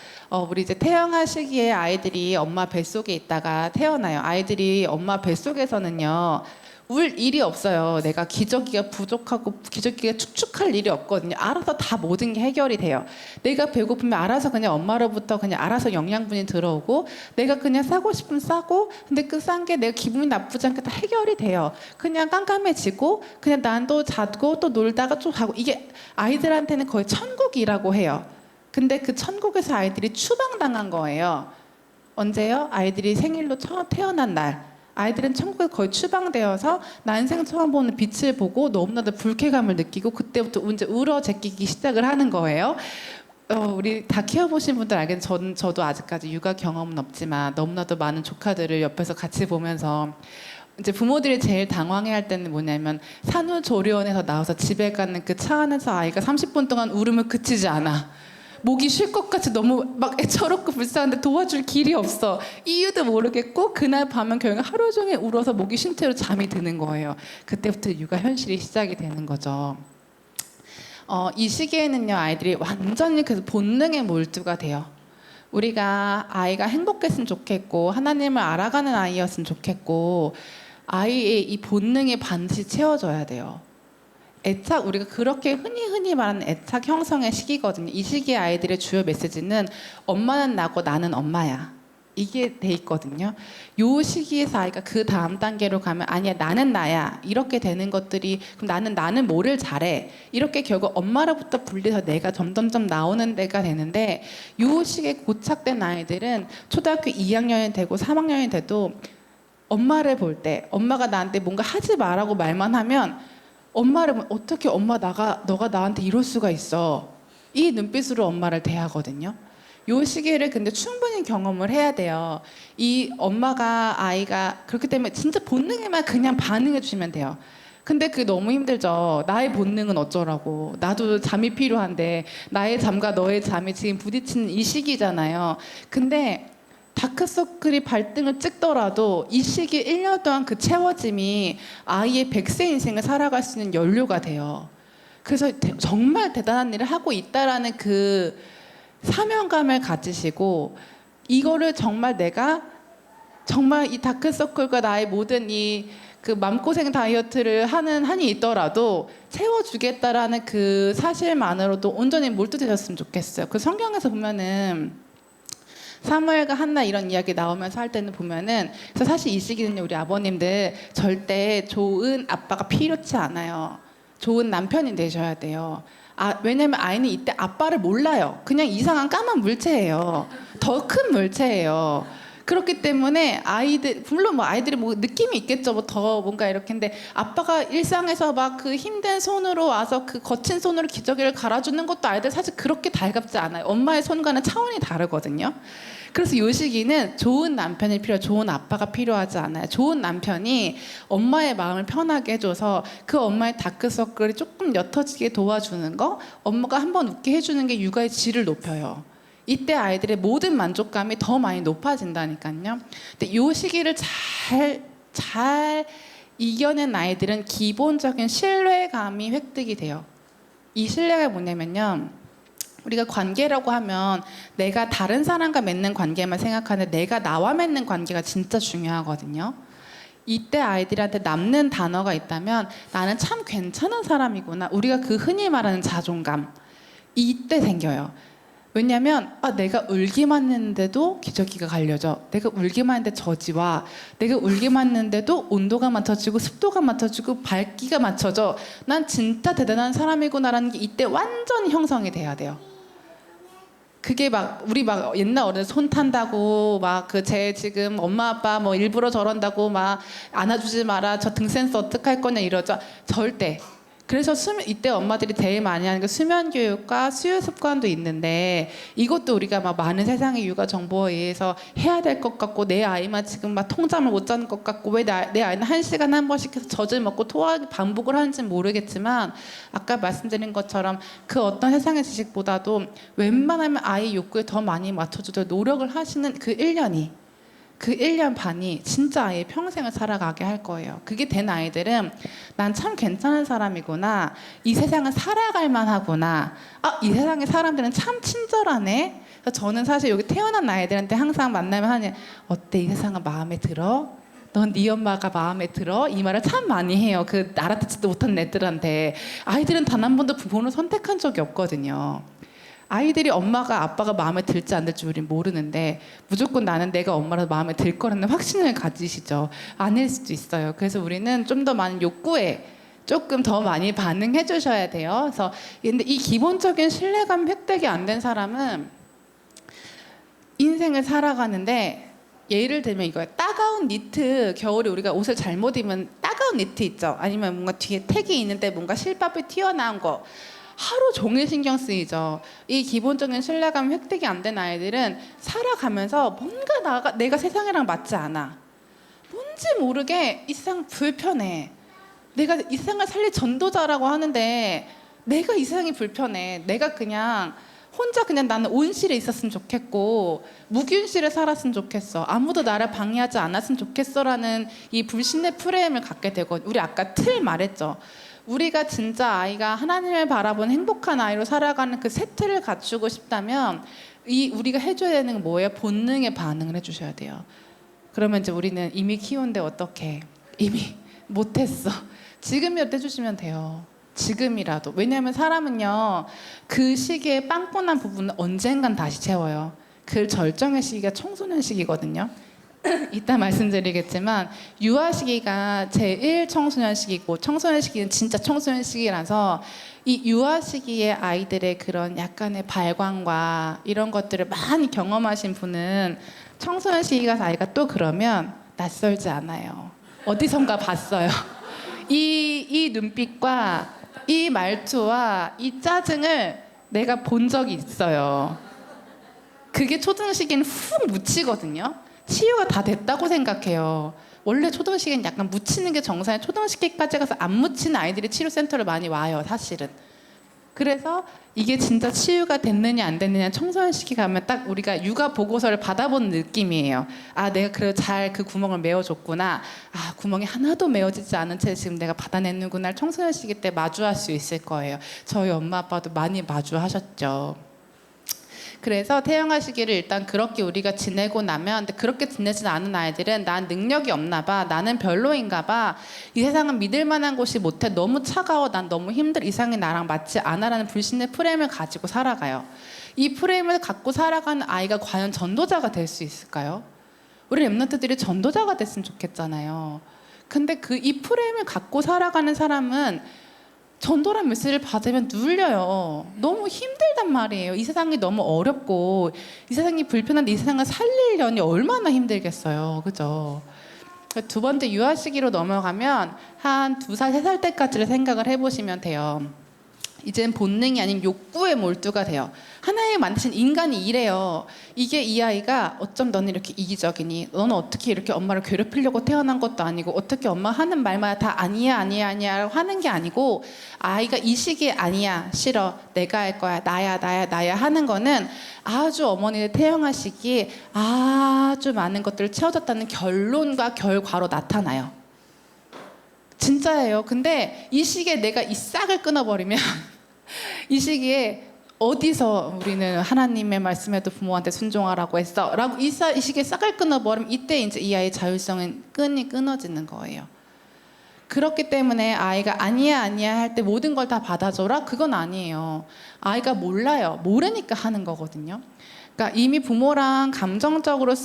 우리 이제 태어날 시기에 아이들이 엄마 뱃속에 있다가 태어나요. 아이들이 엄마 뱃속에서는요. 울 일이 없어요. 내가 기저귀가 부족하고 기저귀가 축축할 일이 없거든요. 알아서 다 모든 게 해결이 돼요. 내가 배고프면 알아서 그냥 엄마로부터 그냥 알아서 영양분이 들어오고, 내가 그냥 싸고 싶으면 싸고, 근데 그 싼 게 내가 기분이 나쁘지 않게 다 해결이 돼요. 그냥 깜깜해지고 그냥 난 또 자고 또 놀다가 또 자고. 이게 아이들한테는 거의 천국이라고 해요. 근데 그 천국에서 아이들이 추방당한 거예요. 언제요? 아이들이 생일로 처음 태어난 날. 아이들은 천국에 거의 추방되어서 난생 처음 보는 빛을 보고 너무나도 불쾌감을 느끼고 그때부터 이제 울어 제끼기 시작을 하는 거예요. 우리 다 키워보신 분들 알겠지만 저도 아직까지 육아 경험은 없지만 너무나도 많은 조카들을 옆에서 같이 보면서 이제 부모들이 제일 당황해할 때는 뭐냐면 산후조리원에서 나와서 집에 가는 그 차 안에서 아이가 30분 동안 울음을 그치지 않아. 목이 쉴 것 같이 너무 막 애처롭고 불쌍한데 도와줄 길이 없어. 이유도 모르겠고 그날 밤은 결국 하루 종일 울어서 목이 쉰 채로 잠이 드는 거예요. 그때부터 육아 현실이 시작이 되는 거죠. 이 시기에는요 아이들이 완전히 그 본능에 몰두가 돼요. 우리가 아이가 행복했으면 좋겠고 하나님을 알아가는 아이였으면 좋겠고 아이의 이 본능이 반드시 채워져야 돼요. 애착 우리가 그렇게 흔히 말하는 애착 형성의 시기거든요. 이 시기의 아이들의 주요 메시지는 엄마는 나고 나는 엄마야. 이게 돼 있거든요. 요 시기에서 아이가 그 다음 단계로 가면 아니야 나는 나야 이렇게 되는 것들이 그럼 나는 뭐를 잘해 이렇게 결국 엄마로부터 분리해서 내가 점점점 나오는 데가 되는데 요 시기에 고착된 아이들은 초등학교 2학년이 되고 3학년이 돼도 엄마를 볼 때 엄마가 나한테 뭔가 하지 말라고 말만 하면 엄마를 보면 어떻게 너가 나한테 이럴 수가 있어 이 눈빛으로 엄마를 대하거든요. 요 시기를 근데 충분히 경험을 해야 돼요. 이 아이가 그렇기 때문에 진짜 본능에만 그냥 반응해 주시면 돼요. 근데 그게 너무 힘들죠. 나의 본능은 어쩌라고. 나도 잠이 필요한데 나의 잠과 너의 잠이 지금 부딪히는 이 시기잖아요. 근데 다크서클이 발등을 찍더라도 이 시기 1년 동안 그 채워짐이 아이의 100세 인생을 살아갈 수 있는 연료가 돼요. 그래서 정말 대단한 일을 하고 있다라는 그 사명감을 가지시고 이거를 정말 내가 정말 이 다크서클과 나의 모든 이 그 맘고생 다이어트를 하는 한이 있더라도 채워주겠다라는 그 사실만으로도 온전히 몰두되셨으면 좋겠어요. 그 성경에서 보면은 사무엘과 한나 이런 이야기 나오면서 할 때는 보면은 그래서 사실 이 시기는요 우리 아버님들 절대 좋은 아빠가 필요치 않아요. 좋은 남편이 되셔야 돼요. 왜냐면 아이는 이때 아빠를 몰라요. 그냥 이상한 까만 물체예요. 더 큰 물체예요. 그렇기 때문에 물론 뭐 아이들이 뭐 느낌이 있겠죠. 뭐 더 뭔가 이렇게. 근데 아빠가 일상에서 막 그 힘든 손으로 와서 그 거친 손으로 기저귀를 갈아주는 것도 아이들 사실 그렇게 달갑지 않아요. 엄마의 손과는 차원이 다르거든요. 그래서 이 시기는 좋은 남편이 좋은 아빠가 필요하지 않아요. 좋은 남편이 엄마의 마음을 편하게 해줘서 그 엄마의 다크서클이 조금 옅어지게 도와주는 거, 엄마가 한번 웃게 해주는 게 육아의 질을 높여요. 이때 아이들의 모든 만족감이 더 많이 높아진다니까요. 근데 이 시기를 잘 이겨낸 아이들은 기본적인 신뢰감이 획득이 돼요. 이 신뢰가 뭐냐면요. 우리가 관계라고 하면 내가 다른 사람과 맺는 관계만 생각하는데 내가 나와 맺는 관계가 진짜 중요하거든요. 이때 아이들한테 남는 단어가 있다면 나는 참 괜찮은 사람이구나. 우리가 그 흔히 말하는 자존감. 이때 생겨요. 왜냐면 내가 울기만 했는데도 기저귀가 갈려져. 내가 울기만 했는데 저지와. 내가 울기만 했는데도 온도가 맞춰지고 습도가 맞춰지고 밝기가 맞춰져. 난 진짜 대단한 사람이구나라는 게 이때 완전히 형성이 돼야 돼요. 그게 우리 옛날 어른들 손 탄다고 제 지금 엄마 아빠 뭐 일부러 저런다고 안아주지 마라 저 등 센스 어떡할 거냐 이러죠. 절대. 그래서 이때 엄마들이 제일 많이 하는 게 수면 교육과 수유 습관도 있는데 이것도 우리가 많은 세상의 육아 정보에 의해서 해야 될 것 같고 내 아이만 지금 통잠을 못 자는 것 같고 왜 내 아이는 1시간에 한 번씩 해서 젖을 먹고 토하기 반복을 하는지는 모르겠지만 아까 말씀드린 것처럼 그 어떤 세상의 지식보다도 웬만하면 아이 욕구에 더 많이 맞춰주도록 노력을 하시는 그 1년 반이 진짜 아이의 평생을 살아가게 할 거예요. 그게 된 아이들은 난 참 괜찮은 사람이구나. 이 세상은 살아갈 만하구나. 이 세상의 사람들은 참 친절하네. 그래서 저는 사실 여기 태어난 아이들한테 항상 만나면 하는 어때 이 세상은 마음에 들어? 넌 네 엄마가 마음에 들어? 이 말을 참 많이 해요. 그 알아듣지도 못한 애들한테. 아이들은 단 한 번도 부모를 선택한 적이 없거든요. 아이들이 엄마가 아빠가 마음에 들지 안 들지 우린 모르는데 무조건 나는 내가 엄마라서 마음에 들 거라는 확신을 가지시죠. 아닐 수도 있어요. 그래서 우리는 좀 더 많은 욕구에 조금 더 많이 반응해 주셔야 돼요. 그래서 근데 이 기본적인 신뢰감 획득이 안 된 사람은 인생을 살아가는데 예를 들면 이거예요. 따가운 니트, 겨울에 우리가 옷을 잘못 입으면 따가운 니트 있죠. 아니면 뭔가 뒤에 택이 있는데 뭔가 실밥이 튀어나온 거. 하루 종일 신경 쓰이죠. 이 기본적인 신뢰감 획득이 안 된 아이들은 살아가면서 뭔가 내가 세상이랑 맞지 않아. 뭔지 모르게 이 세상 불편해. 내가 이 세상을 살릴 전도자라고 하는데 내가 이 세상이 불편해. 내가 그냥 혼자 그냥 나는 온실에 있었으면 좋겠고 무균실에 살았으면 좋겠어. 아무도 나를 방해하지 않았으면 좋겠어라는 이 불신의 프레임을 갖게 되고, 우리 아까 틀 말했죠. 우리가 진짜 아이가 하나님을 바라본 행복한 아이로 살아가는 그 세트를 갖추고 싶다면 이 우리가 해줘야 되는 건 뭐예요? 본능의 반응을 해주셔야 돼요. 그러면 이제 우리는 이미 키운데 어떻게 이미 못했어. 지금이라도 해주시면 돼요. 지금이라도. 왜냐하면 사람은요, 그 시기에 빵꾸난 부분은 언젠간 다시 채워요. 그 절정의 시기가 청소년 시기거든요. 이따 말씀드리겠지만 유아 시기가 제1 청소년 시기고, 청소년 시기는 진짜 청소년 시기라서 이 유아 시기의 아이들의 그런 약간의 발광과 이런 것들을 많이 경험하신 분은 청소년 시기 가서 아이가 또 그러면 낯설지 않아요. 어디선가 봤어요. 이 눈빛과 이 말투와 이 짜증을 내가 본 적이 있어요. 그게 초등시기는 훅 묻히거든요. 치유가 다 됐다고 생각해요. 원래 초등시기는 약간 묻히는 게 정상이에요. 초등시기까지 가서 안 묻히는 아이들이 치료센터를 많이 와요, 사실은. 그래서 이게 진짜 치유가 됐느냐 안 됐느냐 청소년 시기 가면 딱 우리가 육아 보고서를 받아본 느낌이에요. 아, 내가 그래도 잘 그 구멍을 메워줬구나. 아, 구멍이 하나도 메워지지 않은 채 지금 내가 받아내는구나. 청소년 시기 때 마주할 수 있을 거예요. 저희 엄마 아빠도 많이 마주하셨죠. 그래서 태영아 시기를 일단 그렇게 우리가 지내고 나면, 근데 그렇게 지내지 않은 아이들은 난 능력이 없나 봐, 나는 별로인가 봐, 이 세상은 믿을 만한 곳이 못해, 너무 차가워, 난 너무 힘들어, 이상이 나랑 맞지 않아라는 불신의 프레임을 가지고 살아가요. 이 프레임을 갖고 살아가는 아이가 과연 전도자가 될 수 있을까요? 우리 랩런트들이 전도자가 됐으면 좋겠잖아요. 근데 이 프레임을 갖고 살아가는 사람은 전도란 메시지를 받으면 눌려요. 너무 힘들단 말이에요. 이 세상이 너무 어렵고 이 세상이 불편한데 이 세상을 살리려니 얼마나 힘들겠어요. 그죠? 두 번째 유아 시기로 넘어가면 한 2살, 3살 때까지를 생각을 해보시면 돼요. 이제는 본능이 아닌 욕구에 몰두가 돼요. 하나님 만드신 인간이 이래요. 이게 이 아이가 어쩜 너는 이렇게 이기적이니? 너는 어떻게 이렇게 엄마를 괴롭히려고 태어난 것도 아니고 어떻게 엄마 하는 말마다 다 아니야 아니야 아니야 라고 하는 게 아니고, 아이가 이 시기에 아니야 싫어 내가 할 거야 나야 나야 나야 하는 거는 아주 어머니의 태영아 시기에 아주 많은 것들을 채워졌다는 결론과 결과로 나타나요. 진짜예요. 근데 이 시기에 내가 이 싹을 끊어버리면 이 시기에 어디서 우리는 하나님의 말씀에도 부모한테 순종하라고 했어 라고 이 시기에 싹을 끊어버리면 이때 이제 이 아이의 자율성은 끈이 끊어지는 거예요. 그렇기 때문에 아이가 아니야 아니야 할 때 모든 걸 다 받아줘라? 그건 아니에요. 아이가 몰라요. 모르니까 하는 거거든요. 그러니까 이미 부모랑 감정적으로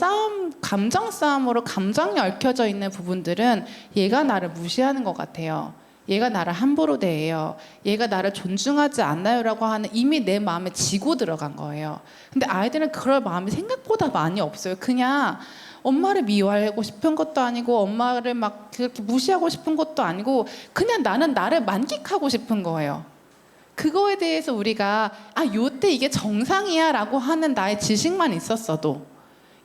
감정 싸움으로 감정이 얽혀져 있는 부분들은 얘가 나를 무시하는 것 같아요. 얘가 나를 함부로 대해요. 얘가 나를 존중하지 않나요라고 하는 이미 내 마음에 지고 들어간 거예요. 근데 아이들은 그럴 마음이 생각보다 많이 없어요. 그냥 엄마를 미워하고 싶은 것도 아니고 엄마를 막 그렇게 무시하고 싶은 것도 아니고 그냥 나는 나를 만끽하고 싶은 거예요. 그거에 대해서 우리가 요때 이게 정상이야 라고 하는 나의 지식만 있었어도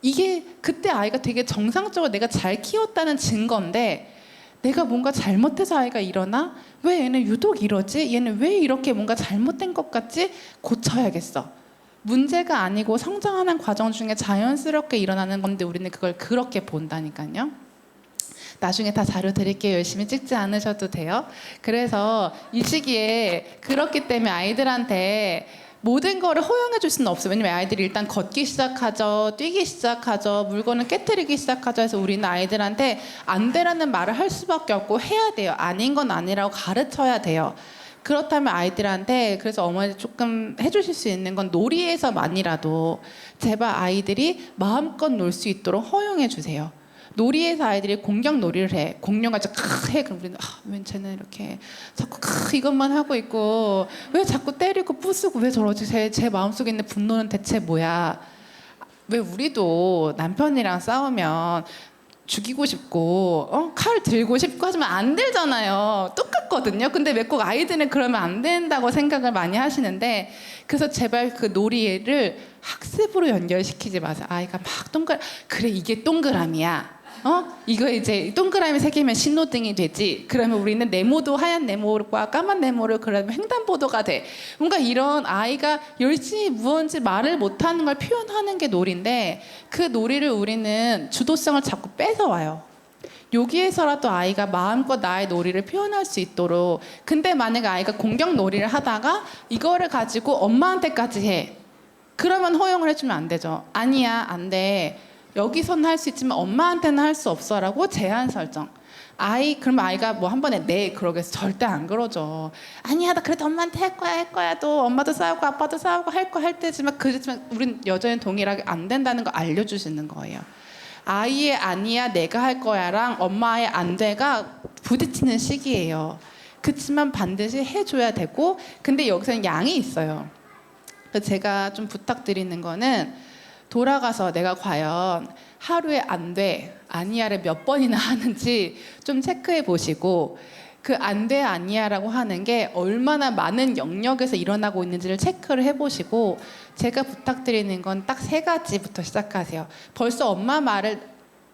이게 그때 아이가 되게 정상적으로 내가 잘 키웠다는 증거인데, 내가 뭔가 잘못해서 아이가 이러나? 왜 얘는 유독 이러지? 얘는 왜 이렇게 뭔가 잘못된 것 같지? 고쳐야겠어. 문제가 아니고 성장하는 과정 중에 자연스럽게 일어나는 건데 우리는 그걸 그렇게 본다니까요. 나중에 다 자료 드릴게요. 열심히 찍지 않으셔도 돼요. 그래서 이 시기에 그렇기 때문에 아이들한테 모든 거를 허용해 줄 수는 없어요. 왜냐면 아이들이 일단 걷기 시작하죠. 뛰기 시작하죠. 물건을 깨트리기 시작하죠. 해서 우리는 아이들한테 안 되라는 말을 할 수밖에 없고 해야 돼요. 아닌 건 아니라고 가르쳐야 돼요. 그렇다면 아이들한테, 그래서 어머니 조금 해주실 수 있는 건 놀이에서만이라도 제발 아이들이 마음껏 놀 수 있도록 허용해 주세요. 놀이에서 아이들이 공격 놀이를 해. 공룡같이 해. 그럼 우리는 왜 쟤는 이렇게 자꾸 이것만 하고 있고 왜 자꾸 때리고 부수고 왜 저러지? 제 마음속에 있는 분노는 대체 뭐야? 왜 우리도 남편이랑 싸우면 죽이고 싶고 칼 들고 싶고 하지만 안 들잖아요. 똑같거든요. 근데 왜 꼭 아이들은 그러면 안 된다고 생각을 많이 하시는데, 그래서 제발 그 놀이를 학습으로 연결시키지 마세요. 아이가 막 그래 이게 동그라미야. 이거 이제 동그라미 세 개면 신호등이 되지. 그러면 우리는 네모도 하얀 네모과 까만 네모를 그러면 횡단보도가 돼. 뭔가 이런 아이가 열심히 무언지 말을 못하는 걸 표현하는 게 놀이인데, 그 놀이를 우리는 주도성을 자꾸 뺏어와요. 여기에서라도 아이가 마음껏 나의 놀이를 표현할 수 있도록. 근데 만약에 아이가 공격 놀이를 하다가 이거를 가지고 엄마한테까지 해. 그러면 허용을 해주면 안 되죠. 아니야, 안 돼. 여기서는 할 수 있지만 엄마한테는 할 수 없어라고 제한 설정. 그럼 아이가 뭐 한 번에 네 그러겠어? 절대 안 그러죠. 아니야, 나 그래도 엄마한테 할 거야. 또 엄마도 싸우고 아빠도 싸우고 할 때지만, 그렇지만 우린 여전히 동일하게 안 된다는 거 알려주시는 거예요. 아이의 아니야 내가 할 거야랑 엄마의 안 돼가 부딪히는 시기예요. 그렇지만 반드시 해줘야 되고, 근데 여기서는 양이 있어요. 그래서 제가 좀 부탁드리는 거는, 돌아가서 내가 과연 하루에 안 돼, 아니야를 몇 번이나 하는지 좀 체크해 보시고, 그 안 돼, 아니야라고 하는 게 얼마나 많은 영역에서 일어나고 있는지를 체크를 해보시고, 제가 부탁드리는 건 딱 3가지부터 시작하세요. 벌써 엄마 말을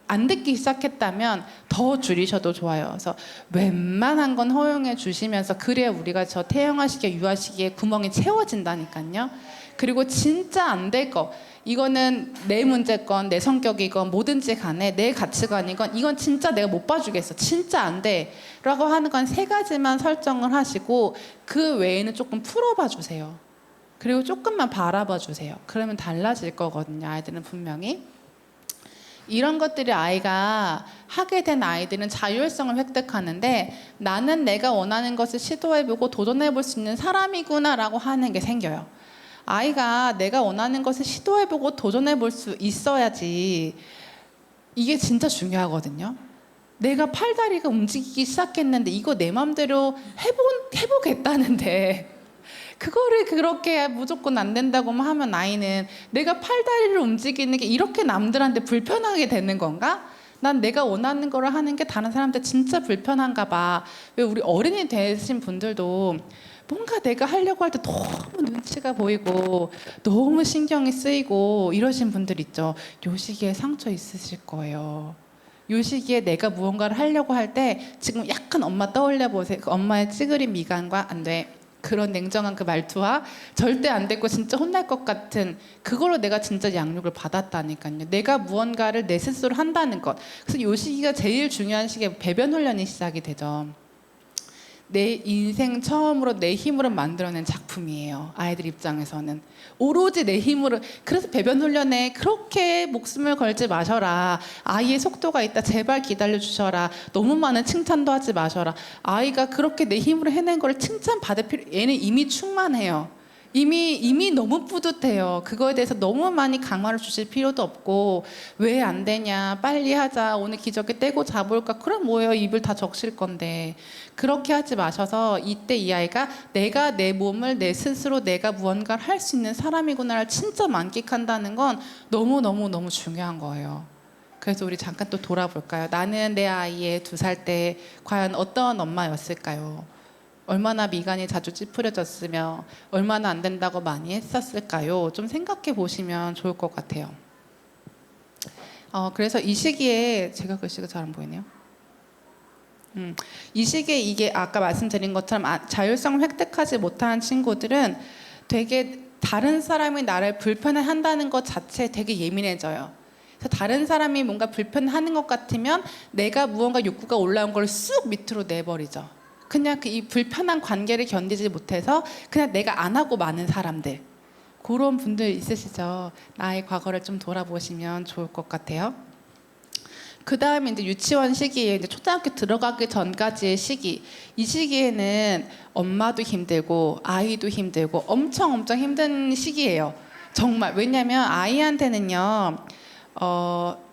안 듣기 시작했다면 더 줄이셔도 좋아요. 그래서 웬만한 건 허용해 주시면서, 그래야 우리가 저 태영아 시기에 유아 시기에 구멍이 채워진다니까요. 그리고 진짜 안 될 거, 이거는 내 문제건 내 성격이건 뭐든지 간에 내 가치관이건, 이건 진짜 내가 못 봐주겠어, 진짜 안 돼 라고 하는 건 3가지만 설정을 하시고, 그 외에는 조금 풀어봐 주세요. 그리고 조금만 바라봐 주세요. 그러면 달라질 거거든요. 아이들은 분명히. 이런 것들이 아이가 하게 된 아이들은 자율성을 획득하는데, 나는 내가 원하는 것을 시도해보고 도전해볼 수 있는 사람이구나 라고 하는 게 생겨요. 아이가 내가 원하는 것을 시도해보고 도전해볼 수 있어야지, 이게 진짜 중요하거든요. 내가 팔다리가 움직이기 시작했는데 이거 내 맘대로 해보겠다는데 그거를 그렇게 무조건 안 된다고만 하면, 아이는 내가 팔다리를 움직이는 게 이렇게 남들한테 불편하게 되는 건가? 난 내가 원하는 거를 하는 게 다른 사람한테 진짜 불편한가 봐. 왜 우리 어른이 되신 분들도 뭔가 내가 하려고 할 때 너무 눈치가 보이고 너무 신경이 쓰이고 이러신 분들 있죠. 요 시기에 상처 있으실 거예요. 요 시기에 내가 무언가를 하려고 할 때 지금 약간 엄마 떠올려 보세요. 그 엄마의 찌그린 미간과 안 돼, 그런 냉정한 그 말투와 절대 안 됐고 진짜 혼날 것 같은 그걸로 내가 진짜 양육을 받았다니까요. 내가 무언가를 내 스스로 한다는 것. 그래서 요 시기가 제일 중요한 시기에 배변 훈련이 시작이 되죠. 내 인생 처음으로 내 힘으로 만들어낸 작품이에요. 아이들 입장에서는 오로지 내 힘으로. 그래서 배변 훈련에 그렇게 목숨을 걸지 마셔라. 아이의 속도가 있다, 제발 기다려 주셔라. 너무 많은 칭찬도 하지 마셔라. 아이가 그렇게 내 힘으로 해낸 걸 칭찬받을 필요, 얘는 이미 충만해요. 이미 너무 뿌듯해요. 그거에 대해서 너무 많이 강화를 주실 필요도 없고, 왜 안 되냐, 빨리 하자, 오늘 기저귀 떼고 자볼까, 그럼 뭐예요, 입을 다 적실 건데. 그렇게 하지 마셔서 이때 이 아이가 내가 내 몸을 내 스스로 내가 무언가를 할 수 있는 사람이구나를 진짜 만끽한다는 건 너무 중요한 거예요. 그래서 우리 잠깐 또 돌아볼까요? 나는 내 아이의 2살 때 과연 어떤 엄마였을까요? 얼마나 미간이 자주 찌푸려졌으며 얼마나 안 된다고 많이 했었을까요? 좀 생각해 보시면 좋을 것 같아요. 그래서 이 시기에, 제가 글씨가 잘 안 보이네요. 이 시기에 이게 아까 말씀드린 것처럼 자율성을 획득하지 못한 친구들은 되게 다른 사람이 나를 불편해한다는 것 자체에 되게 예민해져요. 그래서 다른 사람이 뭔가 불편해하는 것 같으면 내가 무언가 욕구가 올라온 걸 쑥 밑으로 내버리죠. 그냥 이 불편한 관계를 견디지 못해서 그냥 내가 안 하고 마는 사람들, 그런 분들 있으시죠. 나의 과거를 좀 돌아보시면 좋을 것 같아요. 그 다음에 이제 유치원 시기에, 이제 초등학교 들어가기 전까지의 시기, 이 시기에는 엄마도 힘들고 아이도 힘들고 엄청 힘든 시기예요. 정말. 왜냐하면 아이한테는요,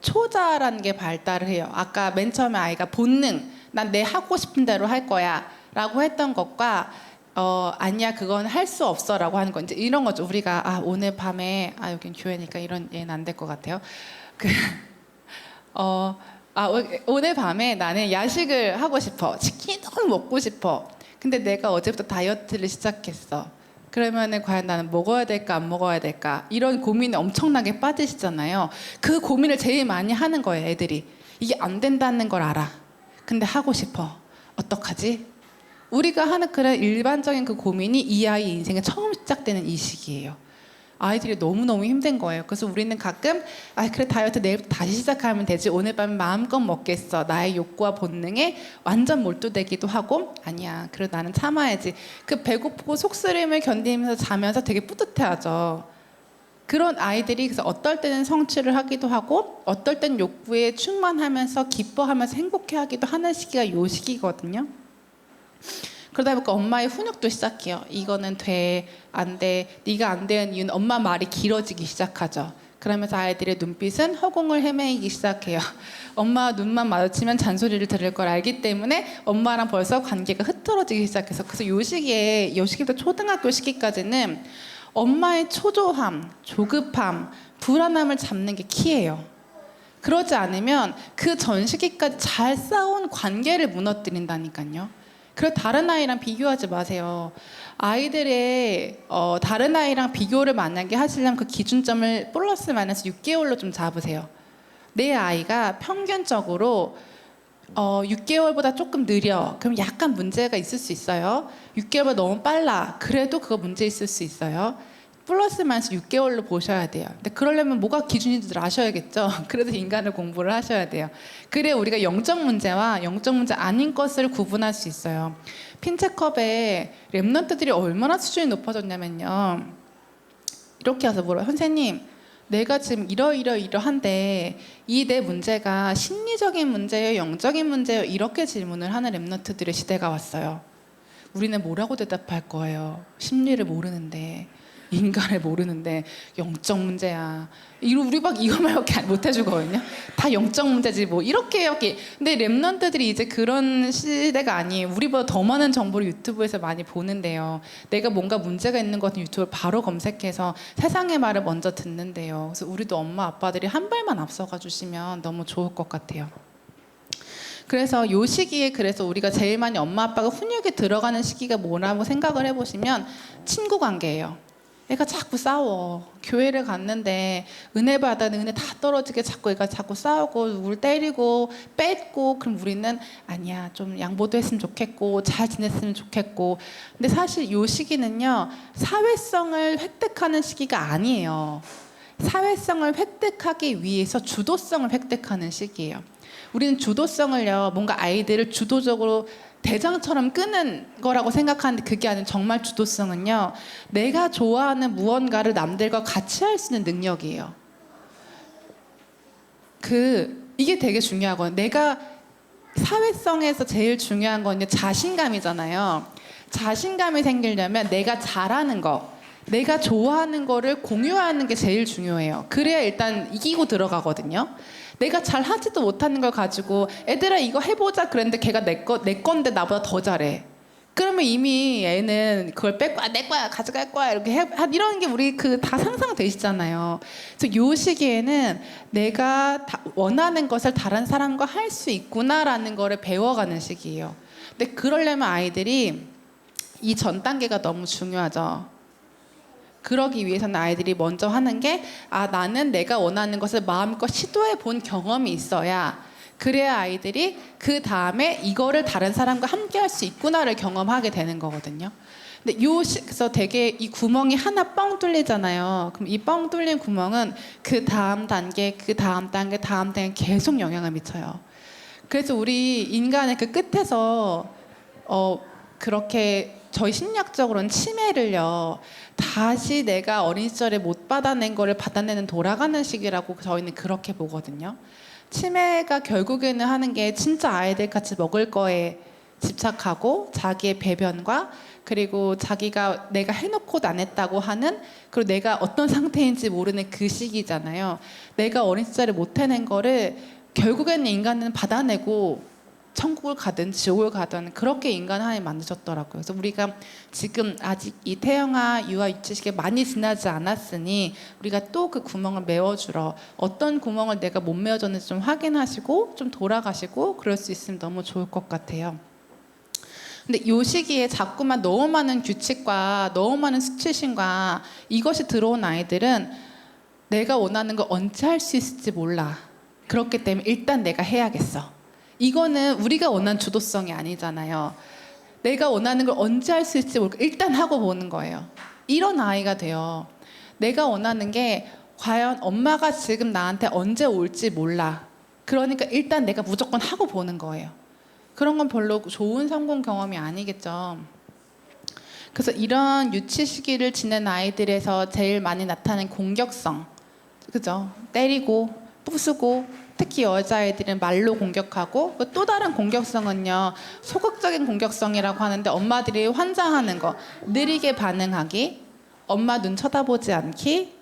초자라는 게 발달을 해요. 아까 맨 처음에 아이가 본능, 난 내 하고 싶은 대로 할 거야 라고 했던 것과 아니야 그건 할 수 없어라고 하는 건 이제 이런 거죠. 우리가 오늘 밤에 여긴 교회니까 이런 얘는 안 될 것 같아요. 오늘 밤에 나는 야식을 하고 싶어. 치킨 너무 먹고 싶어. 근데 내가 어제부터 다이어트를 시작했어. 그러면은 과연 나는 먹어야 될까 안 먹어야 될까 이런 고민에 엄청나게 빠지시잖아요. 그 고민을 제일 많이 하는 거예요. 애들이 이게 안 된다는 걸 알아. 근데 하고 싶어. 어떡하지? 우리가 하는 그런 일반적인 그 고민이 이 아이 인생에 처음 시작되는 이 시기예요. 아이들이 너무너무 힘든 거예요. 그래서 우리는 가끔 그래 다이어트 내일부터 다시 시작하면 되지. 오늘 밤에 마음껏 먹겠어. 나의 욕구와 본능에 완전 몰두되기도 하고 아니야. 그래 나는 참아야지. 그 배고프고 속쓰림을 견디면서 자면서 되게 뿌듯해하죠. 그런 아이들이 그래서 어떨 때는 성취를 하기도 하고 어떨 때는 욕구에 충만하면서 기뻐하면서 행복해하기도 하는 시기가 요 시기거든요. 그러다 보니까 엄마의 훈육도 시작해요. 이거는 돼, 안 돼. 네가 안 되는 이유는 엄마 말이 길어지기 시작하죠. 그러면서 아이들의 눈빛은 허공을 헤매기 시작해요. 엄마와 눈만 마주치면 잔소리를 들을 걸 알기 때문에 엄마랑 벌써 관계가 흐트러지기 시작해서 그래서 요 시기부터 초등학교 시기까지는 엄마의 초조함, 조급함, 불안함을 잡는 게 키예요. 그러지 않으면 그 전 시기까지 잘 쌓아온 관계를 무너뜨린다니까요. 그래서 다른 아이랑 비교하지 마세요. 아이들의 다른 아이랑 비교를 만약에 하시려면 그 기준점을 플러스 마이너스 6개월로 좀 잡으세요. 내 아이가 평균적으로 6개월보다 조금 느려. 그럼 약간 문제가 있을 수 있어요. 6개월보다 너무 빨라. 그래도 그거 문제 있을 수 있어요. 플러스 마이너스 6개월로 보셔야 돼요. 근데 그러려면 뭐가 기준인지를 아셔야겠죠. 그래서 인간을 공부를 하셔야 돼요. 그래 우리가 영적 문제와 영적 문제 아닌 것을 구분할 수 있어요. 핀체컵에 랩런트들이 얼마나 수준이 높아졌냐면요. 이렇게 와서 물어요. 선생님 내가 지금 이러한데 이 내 문제가 심리적인 문제예요? 영적인 문제예요? 이렇게 질문을 하는 랩런트들의 시대가 왔어요. 우리는 뭐라고 대답할 거예요? 심리를 모르는데 인간을 모르는데 영적 문제야. 우리 막 이거만밖에 못 해주거든요. 다 영적 문제지 뭐 이렇게. 근데 랩런트들이 이제 그런 시대가 아니에요. 우리보다 더 많은 정보를 유튜브에서 많이 보는데요. 내가 뭔가 문제가 있는 것 같은 유튜브를 바로 검색해서 세상의 말을 먼저 듣는데요. 그래서 우리도 엄마 아빠들이 한 발만 앞서가 주시면 너무 좋을 것 같아요. 그래서 요 시기에 그래서 우리가 제일 많이 엄마 아빠가 훈육에 들어가는 시기가 뭐라고 생각을 해보시면 친구 관계예요. 애가 자꾸 싸워. 교회를 갔는데 은혜 받아는 은혜 다 떨어지게 자꾸 애가 자꾸 싸우고 누굴 때리고 뺏고 그럼 우리는 아니야 좀 양보도 했으면 좋겠고 잘 지냈으면 좋겠고 근데 사실 요 시기는요 사회성을 획득하는 시기가 아니에요. 사회성을 획득하기 위해서 주도성을 획득하는 시기예요. 우리는 주도성을요 뭔가 아이들을 주도적으로 대장처럼 끄는 거라고 생각하는데 그게 아닌 정말 주도성은요 내가 좋아하는 무언가를 남들과 같이 할 수 있는 능력이에요. 이게 되게 중요하거든요. 내가 사회성에서 제일 중요한 건 자신감이잖아요. 자신감이 생기려면 내가 잘하는 거 내가 좋아하는 거를 공유하는 게 제일 중요해요. 그래야 일단 이기고 들어가거든요. 내가 잘 하지도 못하는 걸 가지고 애들아 이거 해보자 그랬는데 걔가 내 건데 나보다 더 잘해. 그러면 이미 애는 그걸 뺄 거야, 내 거야, 가져갈 거야 이렇게 이런 게 우리 다 상상되시잖아요. 그래서 요 시기에는 내가 원하는 것을 다른 사람과 할 수 있구나라는 거를 배워가는 시기예요. 근데 그러려면 아이들이 이 전 단계가 너무 중요하죠. 그러기 위해서는 아이들이 먼저 하는 게 나는 내가 원하는 것을 마음껏 시도해 본 경험이 있어야 그래야 아이들이 그 다음에 이거를 다른 사람과 함께 할 수 있구나를 경험하게 되는 거거든요. 근데 그래서 되게 이 구멍이 하나 뻥 뚫리잖아요. 그럼 이 뻥 뚫린 구멍은 그 다음 단계, 그 다음 단계, 다음 단계 계속 영향을 미쳐요. 그래서 우리 인간의 그 끝에서 그렇게 저희 심리학적으로는 치매를요 다시 내가 어린 시절에 못 받아낸 거를 받아내는 돌아가는 시기라고 저희는 그렇게 보거든요. 치매가 결국에는 하는 게 진짜 아이들 같이 먹을 거에 집착하고 자기의 배변과 그리고 자기가 내가 해놓고도 안 했다고 하는 그리고 내가 어떤 상태인지 모르는 그 시기잖아요. 내가 어린 시절에 못 해낸 거를 결국에는 인간은 받아내고 천국을 가든 지옥을 가든 그렇게 인간 하나님 만드셨더라고요. 그래서 우리가 지금 아직 이 태영아 유아 유치 시기에 많이 지나지 않았으니 우리가 또 그 구멍을 메워주러, 어떤 구멍을 내가 못 메워줬는지 좀 확인하시고 좀 돌아가시고 그럴 수 있으면 너무 좋을 것 같아요. 근데 이 시기에 자꾸만 너무 많은 규칙과 너무 많은 수치심과 이것이 들어온 아이들은 내가 원하는 걸 언제 할 수 있을지 몰라. 그렇기 때문에 일단 내가 해야겠어. 이거는 우리가 원하는 주도성이 아니잖아요. 내가 원하는 걸 언제 할 수 있을지 모르고 일단 하고 보는 거예요. 이런 아이가 돼요. 내가 원하는 게 과연 엄마가 지금 나한테 언제 올지 몰라. 그러니까 일단 내가 무조건 하고 보는 거예요. 그런 건 별로 좋은 성공 경험이 아니겠죠. 그래서 이런 유치 시기를 지낸 아이들에서 제일 많이 나타나는 공격성, 그죠? 때리고 부수고, 특히 여자아이들은 말로 공격하고, 또 다른 공격성은요, 소극적인 공격성이라고 하는데 엄마들이 환장하는 거, 느리게 반응하기, 엄마 눈 쳐다보지 않기,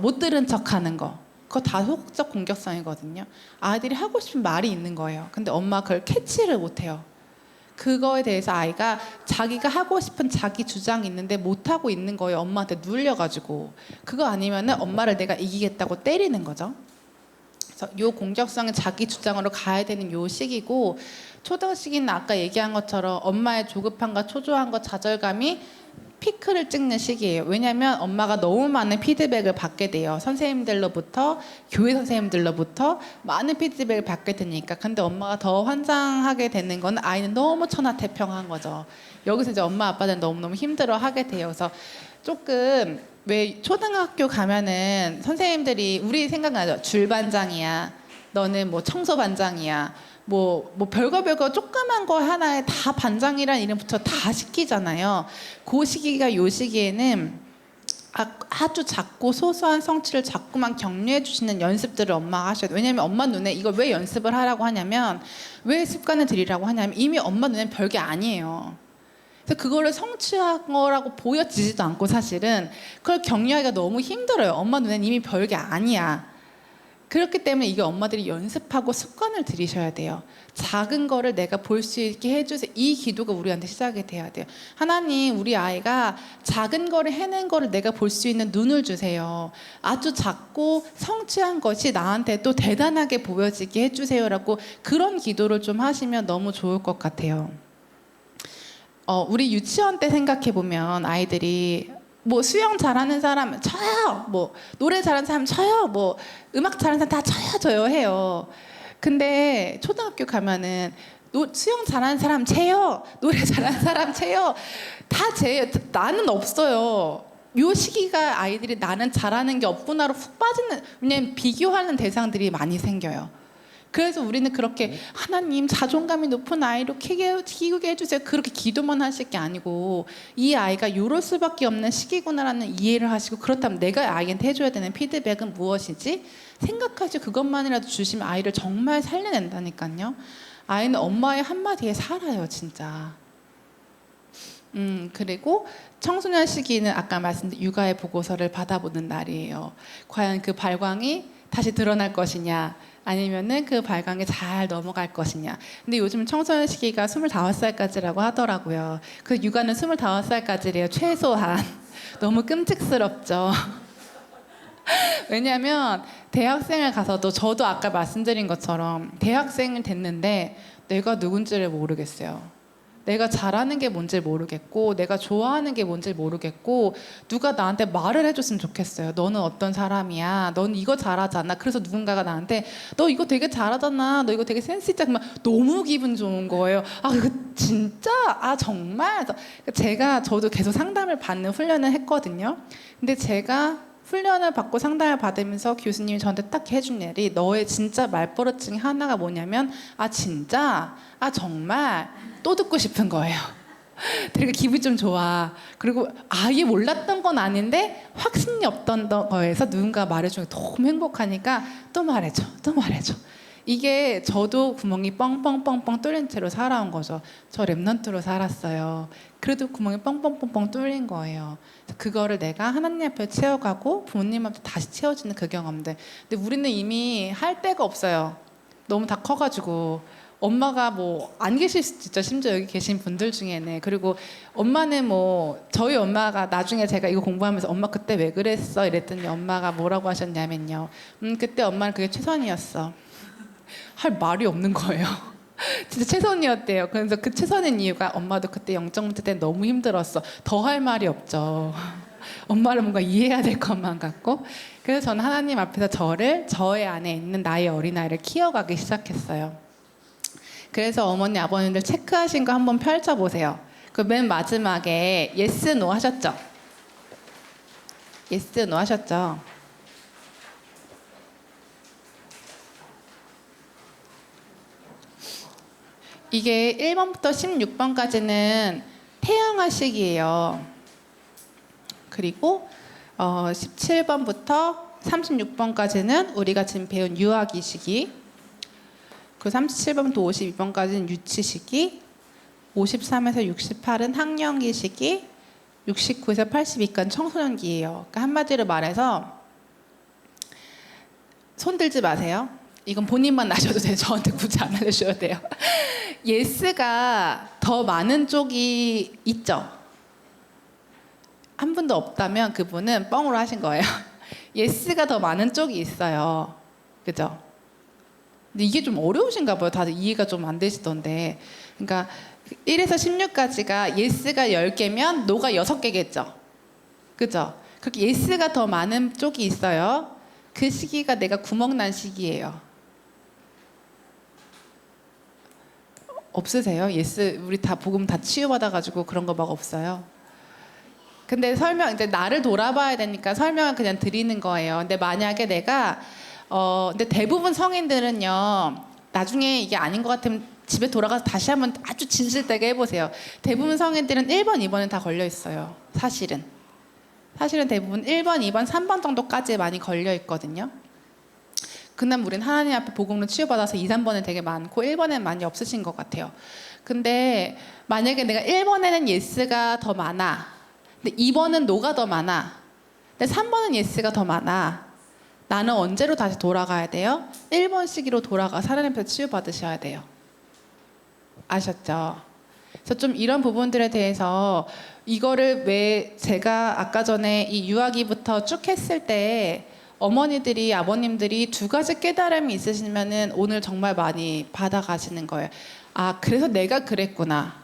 못 들은 척하는 거. 그거 다 소극적 공격성이거든요. 아이들이 하고 싶은 말이 있는 거예요. 근데 엄마가 그걸 캐치를 못해요. 그거에 대해서 아이가 자기가 하고 싶은 자기 주장이 있는데 못하고 있는 거예요. 엄마한테 눌려가지고. 그거 아니면은 엄마를 내가 이기겠다고 때리는 거죠. 그래서 요 공격성은 자기 주장으로 가야 되는 요 시기고, 초등시기는 아까 얘기한 것처럼 엄마의 조급함과 초조함과 좌절감이 피크를 찍는 시기예요. 왜냐하면 엄마가 너무 많은 피드백을 받게 돼요. 선생님들로부터, 교회 선생님들로부터 많은 피드백을 받게 되니까. 근데 엄마가 더 환장하게 되는 건 아이는 너무 천하태평한 거죠. 여기서 이제 엄마 아빠들은 너무너무 힘들어하게 돼요. 그래서 조금 왜 초등학교 가면은 선생님들이 우리 생각나죠. 줄반장이야. 너는 뭐 청소반장이야. 뭐 별거 조그만 거 하나에 다 반장이란 이름부터 다 시키잖아요. 그 시기가 요 시기에는 아주 작고 소소한 성취를 자꾸만 격려해 주시는 연습들을 엄마가 하셔야 돼요. 왜냐하면 엄마 눈에 이걸 왜 연습을 하라고 하냐면, 왜 습관을 들이라고 하냐면 이미 엄마 눈에는 별게 아니에요. 그래서 그거를 성취한 거라고 보여지지도 않고 사실은 그걸 격려하기가 너무 힘들어요. 엄마 눈에는 이미 별게 아니야. 그렇기 때문에 이게 엄마들이 연습하고 습관을 들이셔야 돼요. 작은 거를 내가 볼 수 있게 해주세요. 이 기도가 우리한테 시작이 돼야 돼요. 하나님, 우리 아이가 작은 거를 해낸 거를 내가 볼 수 있는 눈을 주세요. 아주 작고 성취한 것이 나한테 또 대단하게 보여지게 해주세요라고 그런 기도를 좀 하시면 너무 좋을 것 같아요. 우리 유치원 때 생각해 보면 아이들이 뭐 수영 잘하는 사람 쳐요, 뭐 노래 잘하는 사람 쳐요, 뭐 음악 잘하는 사람 다 쳐요 해요. 근데 초등학교 가면은 수영 잘하는 사람 채요, 노래 잘하는 사람 채요, 다 채요. 나는 없어요. 요 시기가 아이들이 나는 잘하는 게 없구나로 훅 빠지는, 왜냐면 비교하는 대상들이 많이 생겨요. 그래서 우리는 그렇게 하나님 자존감이 높은 아이로 키우게 해주세요, 그렇게 기도만 하실 게 아니고, 이 아이가 이럴 수밖에 없는 시기구나라는 이해를 하시고, 그렇다면 내가 아이한테 해줘야 되는 피드백은 무엇이지? 생각하시고 그것만이라도 주시면 아이를 정말 살려낸다니까요. 아이는 엄마의 한마디에 살아요, 진짜. 그리고 청소년 시기는 아까 말씀드린 육아의 보고서를 받아보는 날이에요. 과연 그 발광이 다시 드러날 것이냐, 아니면은 그 발광에 잘 넘어갈 것이냐. 근데 요즘 청소년 시기가 25살까지라고 하더라고요. 그 육아는 25살까지래요, 최소한. 너무 끔찍스럽죠. 왜냐하면 대학생을 가서도, 저도 아까 말씀드린 것처럼 대학생이 됐는데 내가 누군지를 모르겠어요. 내가 잘하는 게 뭔지 모르겠고, 내가 좋아하는 게 뭔지 모르겠고, 누가 나한테 말을 해줬으면 좋겠어요. 너는 어떤 사람이야? 넌 이거 잘하잖아. 그래서 누군가가 나한테 너 이거 되게 잘하잖아, 너 이거 되게 센스 있다, 그러면 너무 기분 좋은 거예요. 아, 이거 진짜? 아, 정말? 저도 계속 상담을 받는 훈련을 했거든요. 근데 제가 훈련을 받고 상담을 받으면서 교수님이 저한테 딱 해준 말이, 너의 진짜 말버릇 중에 하나가 뭐냐면, 아 진짜? 아 정말? 또 듣고 싶은 거예요. 되게 기분이 좀 좋아. 그리고 아예 몰랐던 건 아닌데 확신이 없던 거에서 누군가 말해주면 너무 행복하니까 또 말해줘, 또 말해줘. 이게 저도 구멍이 뻥뻥뻥뻥 뚫린 채로 살아온 거죠. 저 랩넌트로 살았어요. 그래도 구멍이 뻥뻥뻥뻥 뚫린 거예요. 그거를 내가 하나님 앞에 채워가고 부모님 앞에 다시 채워지는 그 경험들. 근데 우리는 이미 할 데가 없어요. 너무 다 커가지고. 엄마가 뭐 안 계실 수도 있죠. 심지어 여기 계신 분들 중에는. 그리고 엄마는 뭐 저희 엄마가 나중에 제가 이거 공부하면서 엄마 그때 왜 그랬어 이랬더니 엄마가 뭐라고 하셨냐면요. 그때 엄마는 그게 최선이었어. 할 말이 없는 거예요. 진짜 최선이었대요. 그래서 그 최선인 이유가 엄마도 그때 영적 문제 때문에 너무 힘들었어. 더 할 말이 없죠. 엄마를 뭔가 이해해야 될 것만 같고. 그래서 저는 하나님 앞에서 저의 안에 있는 나의 어린아이를 키워가기 시작했어요. 그래서 어머니 아버님들 체크하신 거 한번 펼쳐보세요. 그 맨 마지막에 yes, no 하셨죠? yes, no 하셨죠? 이게 1번부터 16번까지는 태양화식이에요. 그리고 17번부터 36번까지는 우리가 지금 배운 유아기 시기, 그 37번부터 52번까지는 유치 시기, 53에서 68은 학령기 시기, 69에서 82까지는 청소년기예요. 그러니까 한마디로 말해서 손 들지 마세요. 이건 본인만 나셔도 돼요. 저한테 굳이 안 알려주셔도 돼요. 예스가 더 많은 쪽이 있죠. 한 분도 없다면 그분은 뻥으로 하신 거예요. 예스가 더 많은 쪽이 있어요. 그죠? 근데 이게 좀 어려우신가 봐요. 다들 이해가 좀 안 되시던데. 그러니까 1에서 16까지가 예스가 10개면 노가 6개겠죠. 그죠? 그렇게 예스가 더 많은 쪽이 있어요. 그 시기가 내가 구멍난 시기예요. 없으세요? 예스 우리 다 복음 다 치유받아가지고 그런 거 막 없어요. 근데 설명 이제 나를 돌아봐야 되니까 설명을 그냥 드리는 거예요. 근데 만약에 내가 근데 대부분 성인들은요 나중에 이게 아닌 것 같으면 집에 돌아가서 다시 한번 아주 진실되게 해보세요. 대부분 성인들은 1번, 2번은 다 걸려 있어요. 사실은 대부분 1번, 2번, 3번 정도까지 많이 걸려 있거든요. 그날 우린 하나님 앞에 복음으로 치유받아서 2, 3번은 되게 많고 1번에는 많이 없으신 것 같아요. 근데 만약에 내가 1번에는 예스가 더 많아. 근데 2번은 노가 더 많아. 근데 3번은 예스가 더 많아. 나는 언제로 다시 돌아가야 돼요? 1번 시기로 돌아가서 하나님 앞에서 치유받으셔야 돼요. 아셨죠? 그래서 좀 이런 부분들에 대해서 이거를 왜 제가 아까 전에 이 유아기부터 쭉 했을 때 어머니들이 아버님들이 두 가지 깨달음이 있으시면은 오늘 정말 많이 받아가시는 거예요. 아 그래서 내가 그랬구나.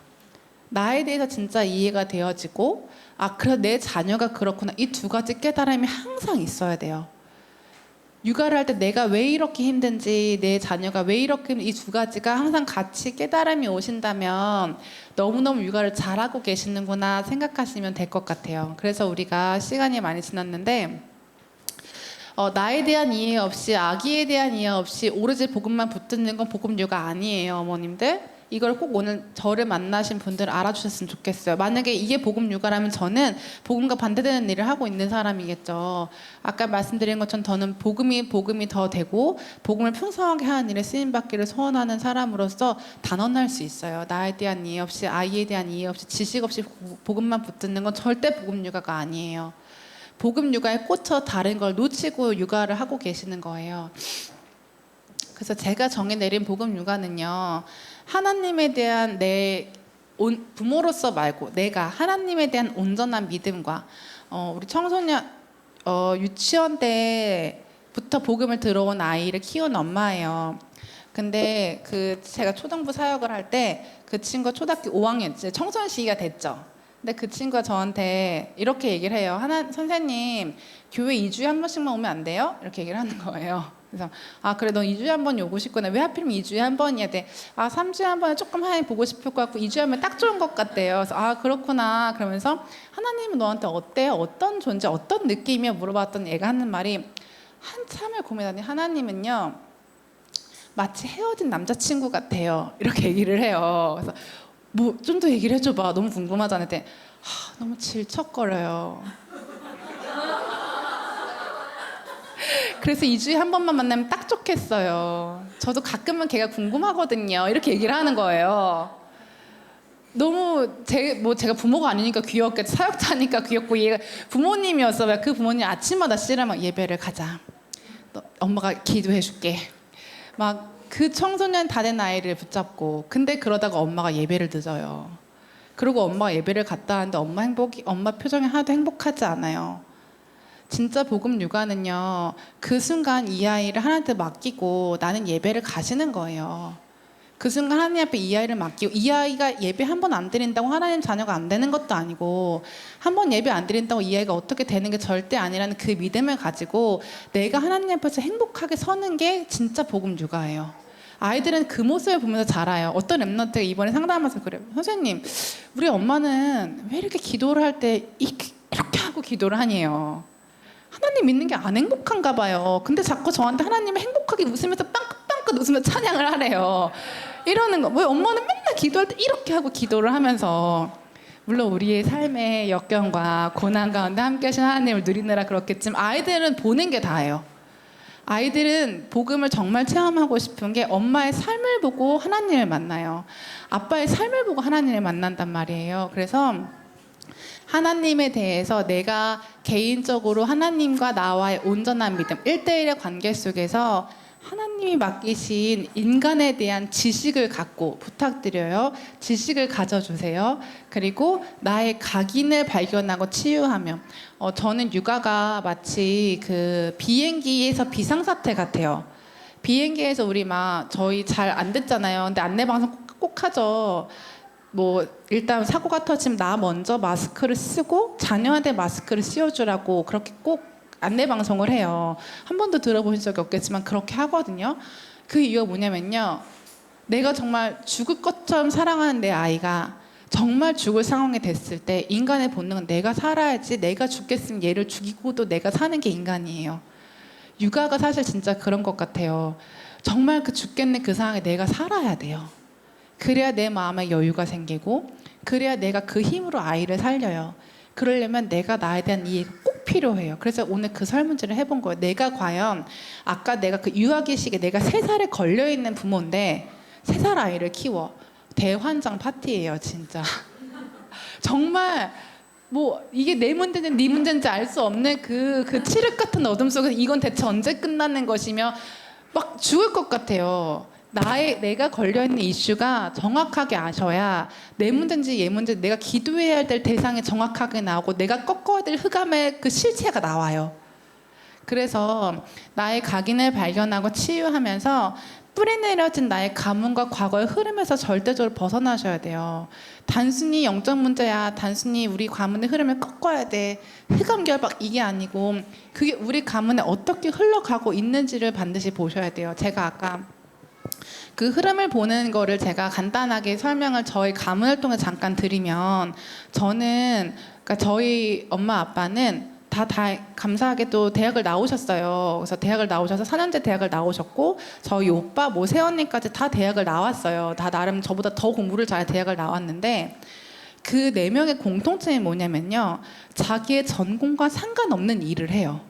나에 대해서 진짜 이해가 되어지고 아 그래서 내 자녀가 그렇구나. 이 두 가지 깨달음이 항상 있어야 돼요. 육아를 할 때 내가 왜 이렇게 힘든지 내 자녀가 왜 이렇게 이 두 가지가 항상 같이 깨달음이 오신다면 너무너무 육아를 잘하고 계시는구나 생각하시면 될 것 같아요. 그래서 우리가 시간이 많이 지났는데 나에 대한 이해 없이 아기에 대한 이해 없이 오로지 복음만 붙드는 건 복음 육아 아니에요. 어머님들 이걸 꼭 오늘 저를 만나신 분들 알아주셨으면 좋겠어요. 만약에 이게 복음 육아라면 저는 복음과 반대되는 일을 하고 있는 사람이겠죠. 아까 말씀드린 것처럼 저는 복음이 더 되고 복음을 풍성하게 하는 일에 쓰임받기를 소원하는 사람으로서 단언할 수 있어요. 나에 대한 이해 없이 아이에 대한 이해 없이 지식 없이 복음만 붙드는 건 절대 복음 육아가 아니에요. 복음 육아에 꽂혀 다른 걸 놓치고 육아를 하고 계시는 거예요. 그래서 제가 정해 내린 복음 육아는요. 하나님에 대한 내 부모로서 말고 내가 하나님에 대한 온전한 믿음과 우리 청소년 유치원 때부터 복음을 들어온 아이를 키운 엄마예요. 근데 제가 초등부 사역을 할 때 그 친구가 초등학교 5학년 이제 청소년 시기가 됐죠. 근데 그 친구가 저한테 이렇게 얘기를 해요. 선생님 교회 2주에 한 번씩만 오면 안 돼요? 이렇게 얘기를 하는 거예요. 그래서 아 그래 넌 2주에 한 번이 오고 싶구나. 왜 하필이면 2주에 한 번이야 돼? 아 3주에 한 번은 조금 하나님 보고 싶을 것 같고 2주에 하면 딱 좋은 것 같대요. 그래서 아 그렇구나. 그러면서 하나님은 너한테 어때요? 어떤 존재, 어떤 느낌이야? 물어봤더니 애가 하는 말이 한참을 고민하니 하나님은요 마치 헤어진 남자친구 같아요. 이렇게 얘기를 해요. 그래서 뭐 좀 더 얘기를 해줘봐. 너무 궁금하잖아요. 너무 질척거려요. 그래서 2주에 한 번만 만나면 딱 좋겠어요. 저도 가끔은 걔가 궁금하거든요. 이렇게 얘기를 하는 거예요. 너무 제가 부모가 아니니까 귀엽겠지. 사역자니까 귀엽고 얘가 부모님이었어. 그 부모님 아침마다 씨름하면 예배를 가자. 엄마가 기도해줄게. 막 그 청소년 다 된 아이를 붙잡고 근데 그러다가 엄마가 예배를 늦어요. 그리고 엄마가 예배를 갔다 하는데 엄마 표정이 하나도 행복하지 않아요. 진짜 복음 육아는요. 그 순간 이 아이를 하나님한테 맡기고 나는 예배를 가시는 거예요. 그 순간 하나님 앞에 이 아이를 맡기고 이 아이가 예배 한 번 안 드린다고 하나님 자녀가 안 되는 것도 아니고 한 번 예배 안 드린다고 이 아이가 어떻게 되는 게 절대 아니라는 그 믿음을 가지고 내가 하나님 앞에서 행복하게 서는 게 진짜 복음 육아예요. 아이들은 그 모습을 보면서 자라요. 어떤 랩런트가 이번에 상담하면서 그래요. 선생님, 우리 엄마는 왜 이렇게 기도를 할 때 이렇게 하고 기도를 하니요? 하나님 믿는 게 안 행복한가 봐요. 근데 자꾸 저한테 하나님을 행복하게 웃으면서 빵긋빵긋 웃으면서 찬양을 하래요. 이러는 거. 왜 엄마는 맨날 기도할 때 이렇게 하고 기도를 하면서 물론 우리의 삶의 역경과 고난 가운데 함께 하신 하나님을 누리느라 그렇겠지만 아이들은 보는 게 다예요. 아이들은 복음을 정말 체험하고 싶은 게 엄마의 삶을 보고 하나님을 만나요. 아빠의 삶을 보고 하나님을 만난단 말이에요. 그래서 하나님에 대해서 내가 개인적으로 하나님과 나와의 온전한 믿음, 1대1의 관계 속에서 하나님이 맡기신 인간에 대한 지식을 갖고 부탁드려요. 지식을 가져주세요. 그리고 나의 각인을 발견하고 치유하며 저는 육아가 마치 그 비행기에서 비상사태 같아요. 비행기에서 우리 막 저희 잘 안 듣잖아요. 근데 안내방송 꼭 하죠. 뭐 일단 사고가 터지면 나 먼저 마스크를 쓰고 자녀한테 마스크를 씌워주라고 그렇게 꼭 안내 방송을 해요. 한 번도 들어보신 적이 없겠지만 그렇게 하거든요. 그 이유가 뭐냐면요. 내가 정말 죽을 것처럼 사랑하는 내 아이가 정말 죽을 상황이 됐을 때 인간의 본능은 내가 살아야지, 내가 죽겠으면 얘를 죽이고도 내가 사는 게 인간이에요. 육아가 사실 진짜 그런 것 같아요. 정말 그 죽겠는 그 상황에 내가 살아야 돼요. 그래야 내 마음에 여유가 생기고 그래야 내가 그 힘으로 아이를 살려요. 그러려면 내가 나에 대한 이해가 꼭 필요해요. 그래서 오늘 그 설문지를 해본 거예요. 내가 과연 아까 내가 그 유아기 시기에 내가 3살에 걸려있는 부모인데 3살 아이를 키워. 대환장 파티예요 진짜. 정말 뭐 이게 내 문제인지 네 문제인지 알 수 없는 그 칠흑 같은 어둠 속에서 이건 대체 언제 끝나는 것이며 막 죽을 것 같아요. 내가 걸려있는 이슈가 정확하게 아셔야 내 문제인지 얘 문제, 내가 기도해야 될 대상이 정확하게 나오고 내가 꺾어야 될 흑암의 그 실체가 나와요. 그래서 나의 각인을 발견하고 치유하면서 뿌리내려진 나의 가문과 과거의 흐름에서 절대적으로 벗어나셔야 돼요. 단순히 영적 문제야, 단순히 우리 가문의 흐름을 꺾어야 돼, 흑암 결박 이게 아니고 그게 우리 가문에 어떻게 흘러가고 있는지를 반드시 보셔야 돼요. 제가 아까 그 흐름을 보는 거를 제가 간단하게 설명을 저희 가문을 통해 잠깐 드리면 저는 그러니까 저희 엄마 아빠는 다 감사하게도 대학을 나오셨어요. 그래서 대학을 나오셔서 4년제 대학을 나오셨고 저희 오빠 뭐 새언니까지 다 대학을 나왔어요. 다 나름 저보다 더 공부를 잘 대학을 나왔는데 그 4명의 공통점이 뭐냐면요. 자기의 전공과 상관없는 일을 해요.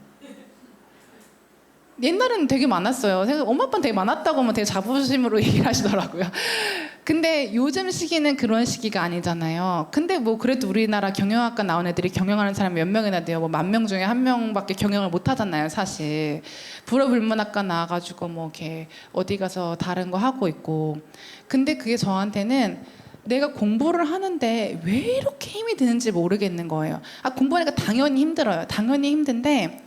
옛날에는 되게 많았어요. 엄마 아빠는 되게 많았다고 하면 되게 자부심으로 얘기를 하시더라고요. 근데 요즘 시기는 그런 시기가 아니잖아요. 근데 뭐 그래도 우리나라 경영학과 나온 애들이 경영하는 사람이 몇 명이나 돼요. 뭐 10,000명 중에 1명밖에 경영을 못 하잖아요, 사실. 불어불문학과 나와가지고 뭐 이렇게 어디 가서 다른 거 하고 있고. 근데 그게 저한테는 내가 공부를 하는데 왜 이렇게 힘이 드는지 모르겠는 거예요. 공부하니까 당연히 힘들어요. 당연히 힘든데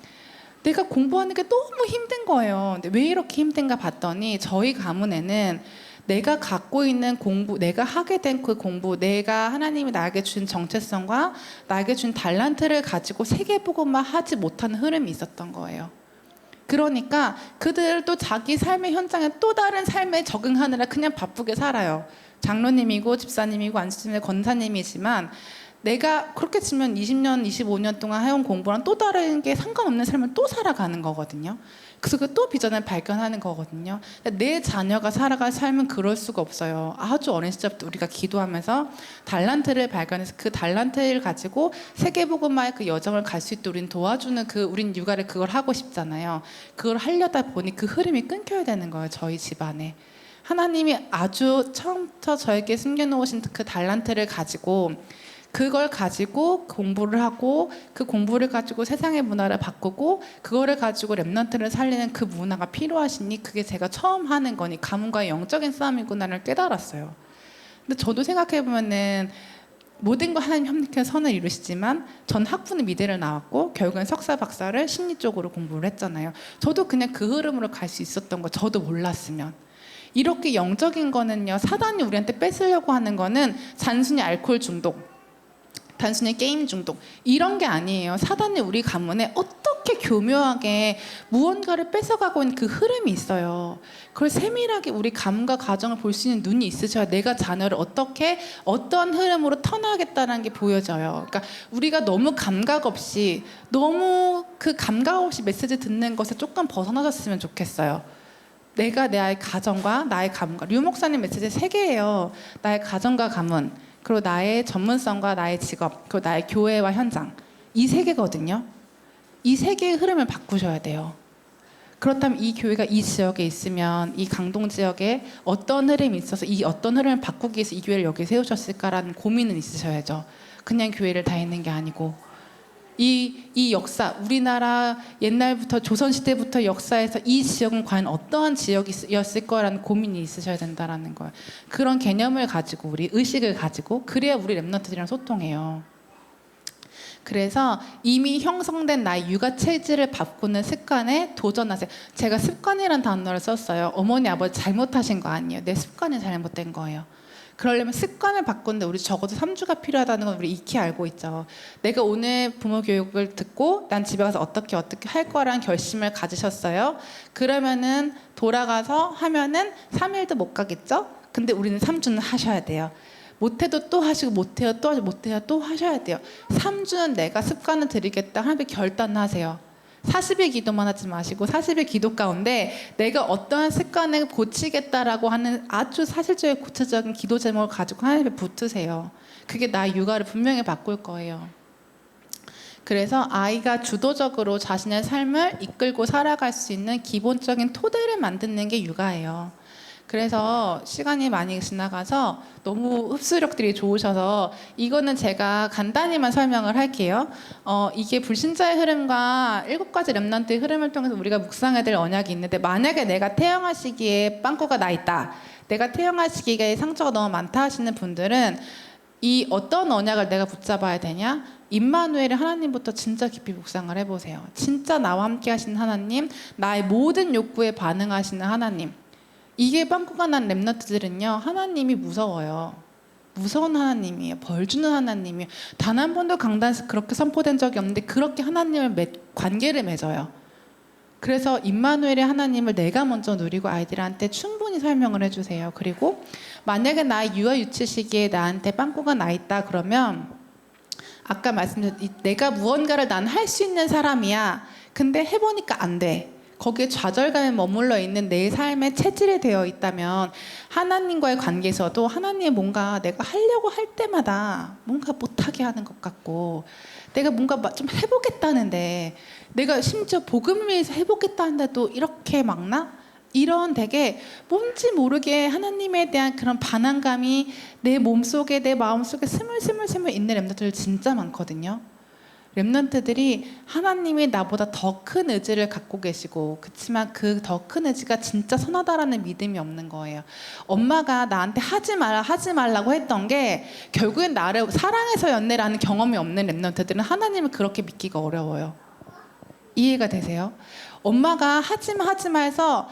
내가 공부하는 게 너무 힘든 거예요. 근데 왜 이렇게 힘든가 봤더니 저희 가문에는 내가 갖고 있는 공부, 내가 하게 된 그 공부, 내가 하나님이 나에게 준 정체성과 나에게 준 달란트를 가지고 세계보고만 하지 못하는 흐름이 있었던 거예요. 그러니까 그들도 자기 삶의 현장에 또 다른 삶에 적응하느라 그냥 바쁘게 살아요. 장로님이고 집사님이고 안수님의 권사님이지만 내가 그렇게 치면 20년, 25년 동안 해온 공부랑 또 다른 게 상관없는 삶을 또 살아가는 거거든요. 그래서 그 또 비전을 발견하는 거거든요. 내 자녀가 살아갈 삶은 그럴 수가 없어요. 아주 어린 시절부터 우리가 기도하면서 달란트를 발견해서 그 달란트를 가지고 세계복음화의 그 여정을 갈 수 있도록 우린 도와주는 우린 육아를 그걸 하고 싶잖아요. 그걸 하려다 보니 그 흐름이 끊겨야 되는 거예요. 저희 집안에. 하나님이 아주 처음부터 저에게 숨겨놓으신 그 달란트를 가지고 그걸 가지고 공부를 하고 그 공부를 가지고 세상의 문화를 바꾸고 그거를 가지고 랩넌트를 살리는 그 문화가 필요하시니 그게 제가 처음 하는 거니 가문과의 영적인 싸움이구나를 깨달았어요. 근데 저도 생각해보면은 모든 거 하나님 협력해서 선을 이루시지만 전 학부는 미대를 나왔고 결국엔 석사 박사를 심리 쪽으로 공부를 했잖아요. 저도 그냥 그 흐름으로 갈 수 있었던 거 저도 몰랐으면. 이렇게 영적인 거는요, 사단이 우리한테 뺏으려고 하는 거는 단순히 알코올 중독, 단순히 게임 중독 이런 게 아니에요. 사단이 우리 가문에 어떻게 교묘하게 무언가를 뺏어가고 있는 그 흐름이 있어요. 그걸 세밀하게 우리 가문과 가정을 볼 수 있는 눈이 있으셔야 내가 자녀를 어떻게 어떤 흐름으로 터나가겠다는 게 보여져요. 그러니까 우리가 너무 감각 없이 너무 그 감각 없이 메시지 듣는 것에 조금 벗어나셨으면 좋겠어요. 내가 내 아이 가정과 나의 가문과 류 목사님 메시지 3개예요. 나의 가정과 가문, 그리고 나의 전문성과 나의 직업, 그리고 나의 교회와 현장. 이 3개거든요. 이 3개의 흐름을 바꾸셔야 돼요. 그렇다면 이 교회가 이 지역에 있으면 이 강동 지역에 어떤 흐름이 있어서 이 어떤 흐름을 바꾸기 위해서 이 교회를 여기 세우셨을까라는 고민은 있으셔야죠. 그냥 교회를 다니는 게 아니고 이 역사, 우리나라 옛날부터 조선시대부터 역사에서 이 지역은 과연 어떠한 지역이었을 거라는 고민이 있으셔야 된다는 거예요. 그런 개념을 가지고 우리 의식을 가지고 그래야 우리 랩런트들이랑 소통해요. 그래서 이미 형성된 나의 육아 체질을 바꾸는 습관에 도전하세요. 제가 습관이라는 단어를 썼어요. 어머니 아버지 잘못하신 거 아니에요. 내 습관이 잘못된 거예요. 그러려면 습관을 바꾸는데 우리 적어도 3주가 필요하다는 건 우리 익히 알고 있죠. 내가 오늘 부모 교육을 듣고 난 집에 가서 어떻게 할 거라는 결심을 가지셨어요. 그러면은 돌아가서 하면은 3일도 못 가겠죠? 근데 우리는 3주는 하셔야 돼요. 못해도 또 하시고 못해요 또 하시고 못해요 또 하셔야 돼요. 3주는 내가 습관을 들이겠다 하나님께 결단하세요. 40일 기도만 하지 마시고 40일 기도 가운데 내가 어떠한 습관을 고치겠다라고 하는 아주 사실적인 구체적인 기도 제목을 가지고 하나님께 붙으세요. 그게 나의 육아를 분명히 바꿀 거예요. 그래서 아이가 주도적으로 자신의 삶을 이끌고 살아갈 수 있는 기본적인 토대를 만드는 게 육아예요. 그래서 시간이 많이 지나가서 너무 흡수력들이 좋으셔서 이거는 제가 간단히만 설명을 할게요. 이게 불신자의 흐름과 7가지 랩넌트의 흐름을 통해서 우리가 묵상해야 될 언약이 있는데 만약에 내가 태영할 시기에 빵꾸가 나 있다. 내가 태영할 시기에 상처가 너무 많다 하시는 분들은 이 어떤 언약을 내가 붙잡아야 되냐? 임마누엘의 하나님부터 진짜 깊이 묵상을 해보세요. 진짜 나와 함께 하시는 하나님, 나의 모든 욕구에 반응하시는 하나님. 이게 빵꾸가 난 랩너트들은요, 하나님이 무서워요. 무서운 하나님이에요. 벌 주는 하나님이에요. 단 한 번도 강단에서 그렇게 선포된 적이 없는데 그렇게 하나님을 관계를 맺어요. 그래서 임마누엘의 하나님을 내가 먼저 누리고 아이들한테 충분히 설명을 해주세요. 그리고 만약에 나의 유아 유치 시기에 나한테 빵꾸가 나 있다 그러면 아까 말씀드린 내가 무언가를 난 할 수 있는 사람이야. 근데 해보니까 안 돼. 거기에 좌절감에 머물러 있는 내 삶의 체질이 되어 있다면 하나님과의 관계에서도 하나님이 뭔가 내가 하려고 할 때마다 뭔가 못하게 하는 것 같고 내가 뭔가 좀 해보겠다는데 내가 심지어 복음을 위해서 해보겠다는데도 이렇게 막나? 이런 되게 뭔지 모르게 하나님에 대한 그런 반항감이 내 몸속에 내 마음속에 스물스물 있는 렘넌트들 진짜 많거든요. 렘넌트들이 하나님이 나보다 더 큰 의지를 갖고 계시고 그렇지만 그 더 큰 의지가 진짜 선하다라는 믿음이 없는 거예요. 엄마가 나한테 하지 말라고 했던 게 결국엔 나를 사랑해서였네라는 경험이 없는 렘넌트들은 하나님을 그렇게 믿기가 어려워요. 이해가 되세요? 엄마가 하지마 해서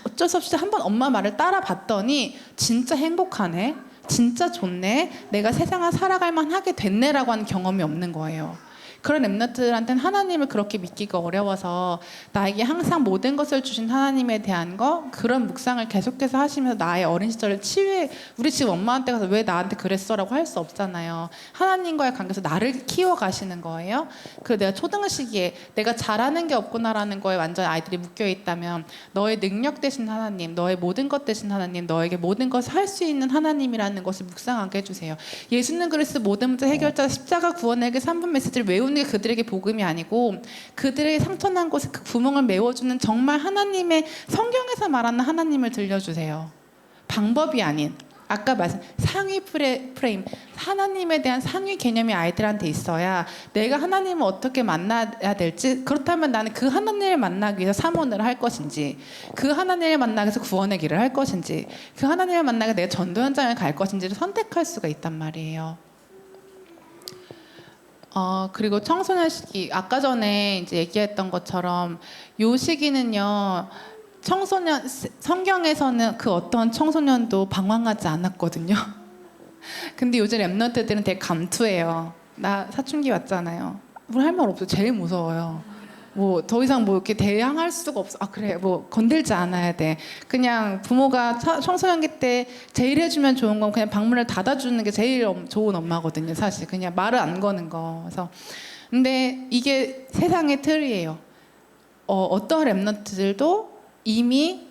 어쩔 수 없이 한번 엄마 말을 따라봤더니 진짜 행복하네, 진짜 좋네, 내가 세상을 살아갈 만하게 됐네라고 하는 경험이 없는 거예요. 그런 렘넌트들한테는 하나님을 그렇게 믿기가 어려워서 나에게 항상 모든 것을 주신 하나님에 대한 그런 묵상을 계속해서 하시면서 나의 어린 시절을 치유해. 우리 집 엄마한테 가서 왜 나한테 그랬어라고 할 수 없잖아요. 하나님과의 관계에서 나를 키워가시는 거예요. 그리고 내가 초등 시기에 내가 잘하는 게 없구나라는 거에 완전 아이들이 묶여있다면 너의 능력 되신 하나님, 너의 모든 것 되신 하나님, 너에게 모든 것을 할 수 있는 하나님이라는 것을 묵상하게 해주세요. 예수는 그리스도 모든 문제 해결자 십자가 구원에게 3분 메시지를 외우는 게 그들에게 복음이 아니고 그들에게 상처난 곳에 그 구멍을 메워주는 정말 하나님의 성경에서 말하는 하나님을 들려주세요. 방법이 아닌 아까 말씀 상위 프레임 하나님에 대한 상위 개념이 아이들한테 있어야 내가 하나님을 어떻게 만나야 될지 그렇다면 나는 그 하나님을 만나기 위해서 사모를 할 것인지 그 하나님을 만나기 위해서 구원의 길을 할 것인지 그 하나님을 만나기 위해서 내가 전도 현장을 갈 것인지를 선택할 수가 있단 말이에요. 그리고 청소년 시기 아까 전에 이제 얘기했던 것처럼 요 시기는요. 청소년 성경에서는 그 어떤 청소년도 방황하지 않았거든요. 근데 요즘 랩런트들은 되게 감투해요. 나 사춘기 왔잖아요. 뭘 할 말 없어. 제일 무서워요. 뭐 더 이상 뭐 이렇게 대항할 수가 없어. 아 그래 뭐 건들지 않아야 돼. 그냥 부모가 청소년기 때 제일 해주면 좋은 건 그냥 방문을 닫아주는 게 제일 좋은 엄마거든요. 사실 그냥 말을 안 거는 거. 그래서 근데 이게 세상의 틀이에요. 어떤 랩런트들도 이미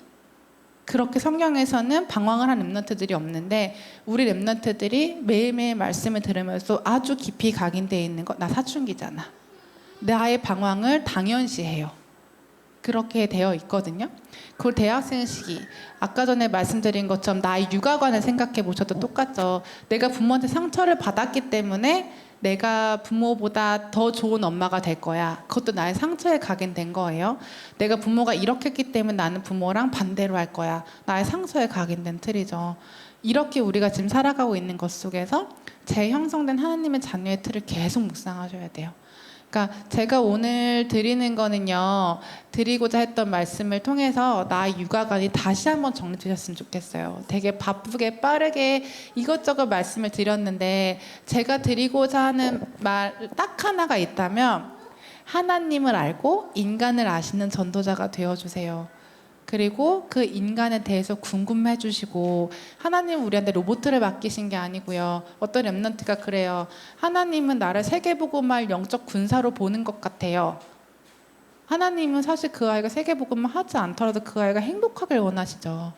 그렇게 성경에서는 방황을 한 랩런트들이 없는데 우리 랩런트들이 매일매일 말씀을 들으면서 아주 깊이 각인되어 있는 거 나 사춘기잖아. 나의 방황을 당연시해요. 그렇게 되어 있거든요. 그리고 대학생 시기 아까 전에 말씀드린 것처럼 나의 육아관을 생각해 보셔도 똑같죠. 내가 부모한테 상처를 받았기 때문에 내가 부모보다 더 좋은 엄마가 될 거야. 그것도 나의 상처에 각인된 거예요. 내가 부모가 이렇게 했기 때문에 나는 부모랑 반대로 할 거야. 나의 상처에 각인된 틀이죠. 이렇게 우리가 지금 살아가고 있는 것 속에서 재형성된 하나님의 자녀의 틀을 계속 묵상하셔야 돼요. 그러니까 제가 오늘 드리는 거는요. 드리고자 했던 말씀을 통해서 나의 육아관이 다시 한번 정리되셨으면 좋겠어요. 되게 바쁘게 빠르게 이것저것 말씀을 드렸는데 제가 드리고자 하는 말 딱 하나가 있다면 하나님을 알고 인간을 아시는 전도자가 되어주세요. 그리고 그 인간에 대해서 궁금해 주시고 하나님은 우리한테 로봇을 맡기신 게 아니고요. 어떤 랩런트가 그래요. 하나님은 나를 세계복음할 영적 군사로 보는 것 같아요. 하나님은 사실 그 아이가 세계복음을 하지 않더라도 그 아이가 행복하길 원하시죠.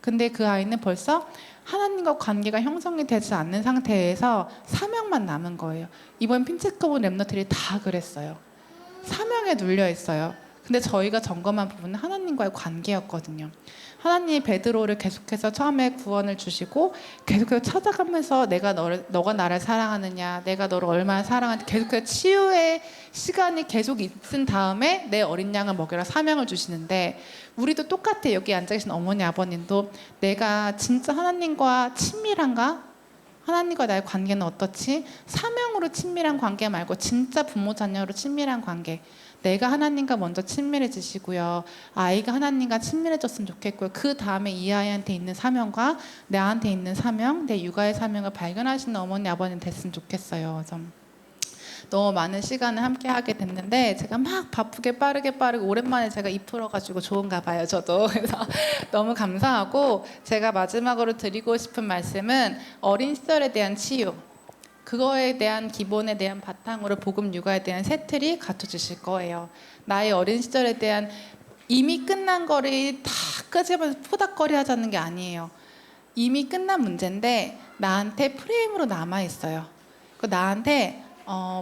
근데 그 아이는 벌써 하나님과 관계가 형성이 되지 않는 상태에서 사명만 남은 거예요. 이번 핀체커본 랩런트들이 다 그랬어요. 사명에 눌려 있어요. 근데 저희가 점검한 부분은 하나님과의 관계였거든요. 하나님이 베드로를 계속해서 처음에 구원을 주시고 계속해서 찾아가면서 너가 나를 사랑하느냐, 내가 너를 얼마나 사랑하는지 계속해서 치유의 시간이 계속 있은 다음에 내 어린 양을 먹여라 사명을 주시는데 우리도 똑같아. 여기 앉아 계신 어머니 아버님도 내가 진짜 하나님과 친밀한가? 하나님과 나의 관계는 어떻지? 사명으로 친밀한 관계 말고 진짜 부모 자녀로 친밀한 관계. 내가 하나님과 먼저 친밀해지시고요. 아이가 하나님과 친밀해졌으면 좋겠고요. 그 다음에 이 아이한테 있는 사명과 나한테 있는 사명, 내 육아의 사명을 발견하시는 어머니 아버님 됐으면 좋겠어요. 좀 너무 많은 시간을 함께 하게 됐는데 제가 막 바쁘게 빠르게 오랜만에 제가 입 풀어가지고 좋은가 봐요. 저도 그래서 너무 감사하고 제가 마지막으로 드리고 싶은 말씀은 어린 시절에 대한 치유, 그거에 대한 기본에 대한 바탕으로 복음 육아에 대한 새 틀이 갖춰주실 거예요. 나의 어린 시절에 대한 이미 끝난 거를 다 끄집어서 포닥거리 하자는 게 아니에요. 이미 끝난 문제인데 나한테 프레임으로 남아 있어요. 그 나한테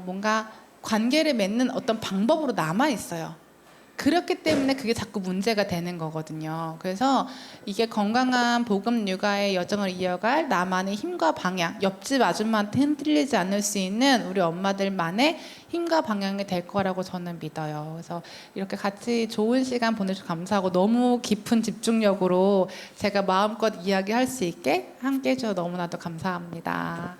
뭔가 관계를 맺는 어떤 방법으로 남아 있어요. 그렇기 때문에 그게 자꾸 문제가 되는 거거든요. 그래서 이게 건강한 복음 육아의 여정을 이어갈 나만의 힘과 방향, 옆집 아줌마한테 흔들리지 않을 수 있는 우리 엄마들만의 힘과 방향이 될 거라고 저는 믿어요. 그래서 이렇게 같이 좋은 시간 보내주셔서 감사하고 너무 깊은 집중력으로 제가 마음껏 이야기할 수 있게 함께 해주셔서 너무나도 감사합니다.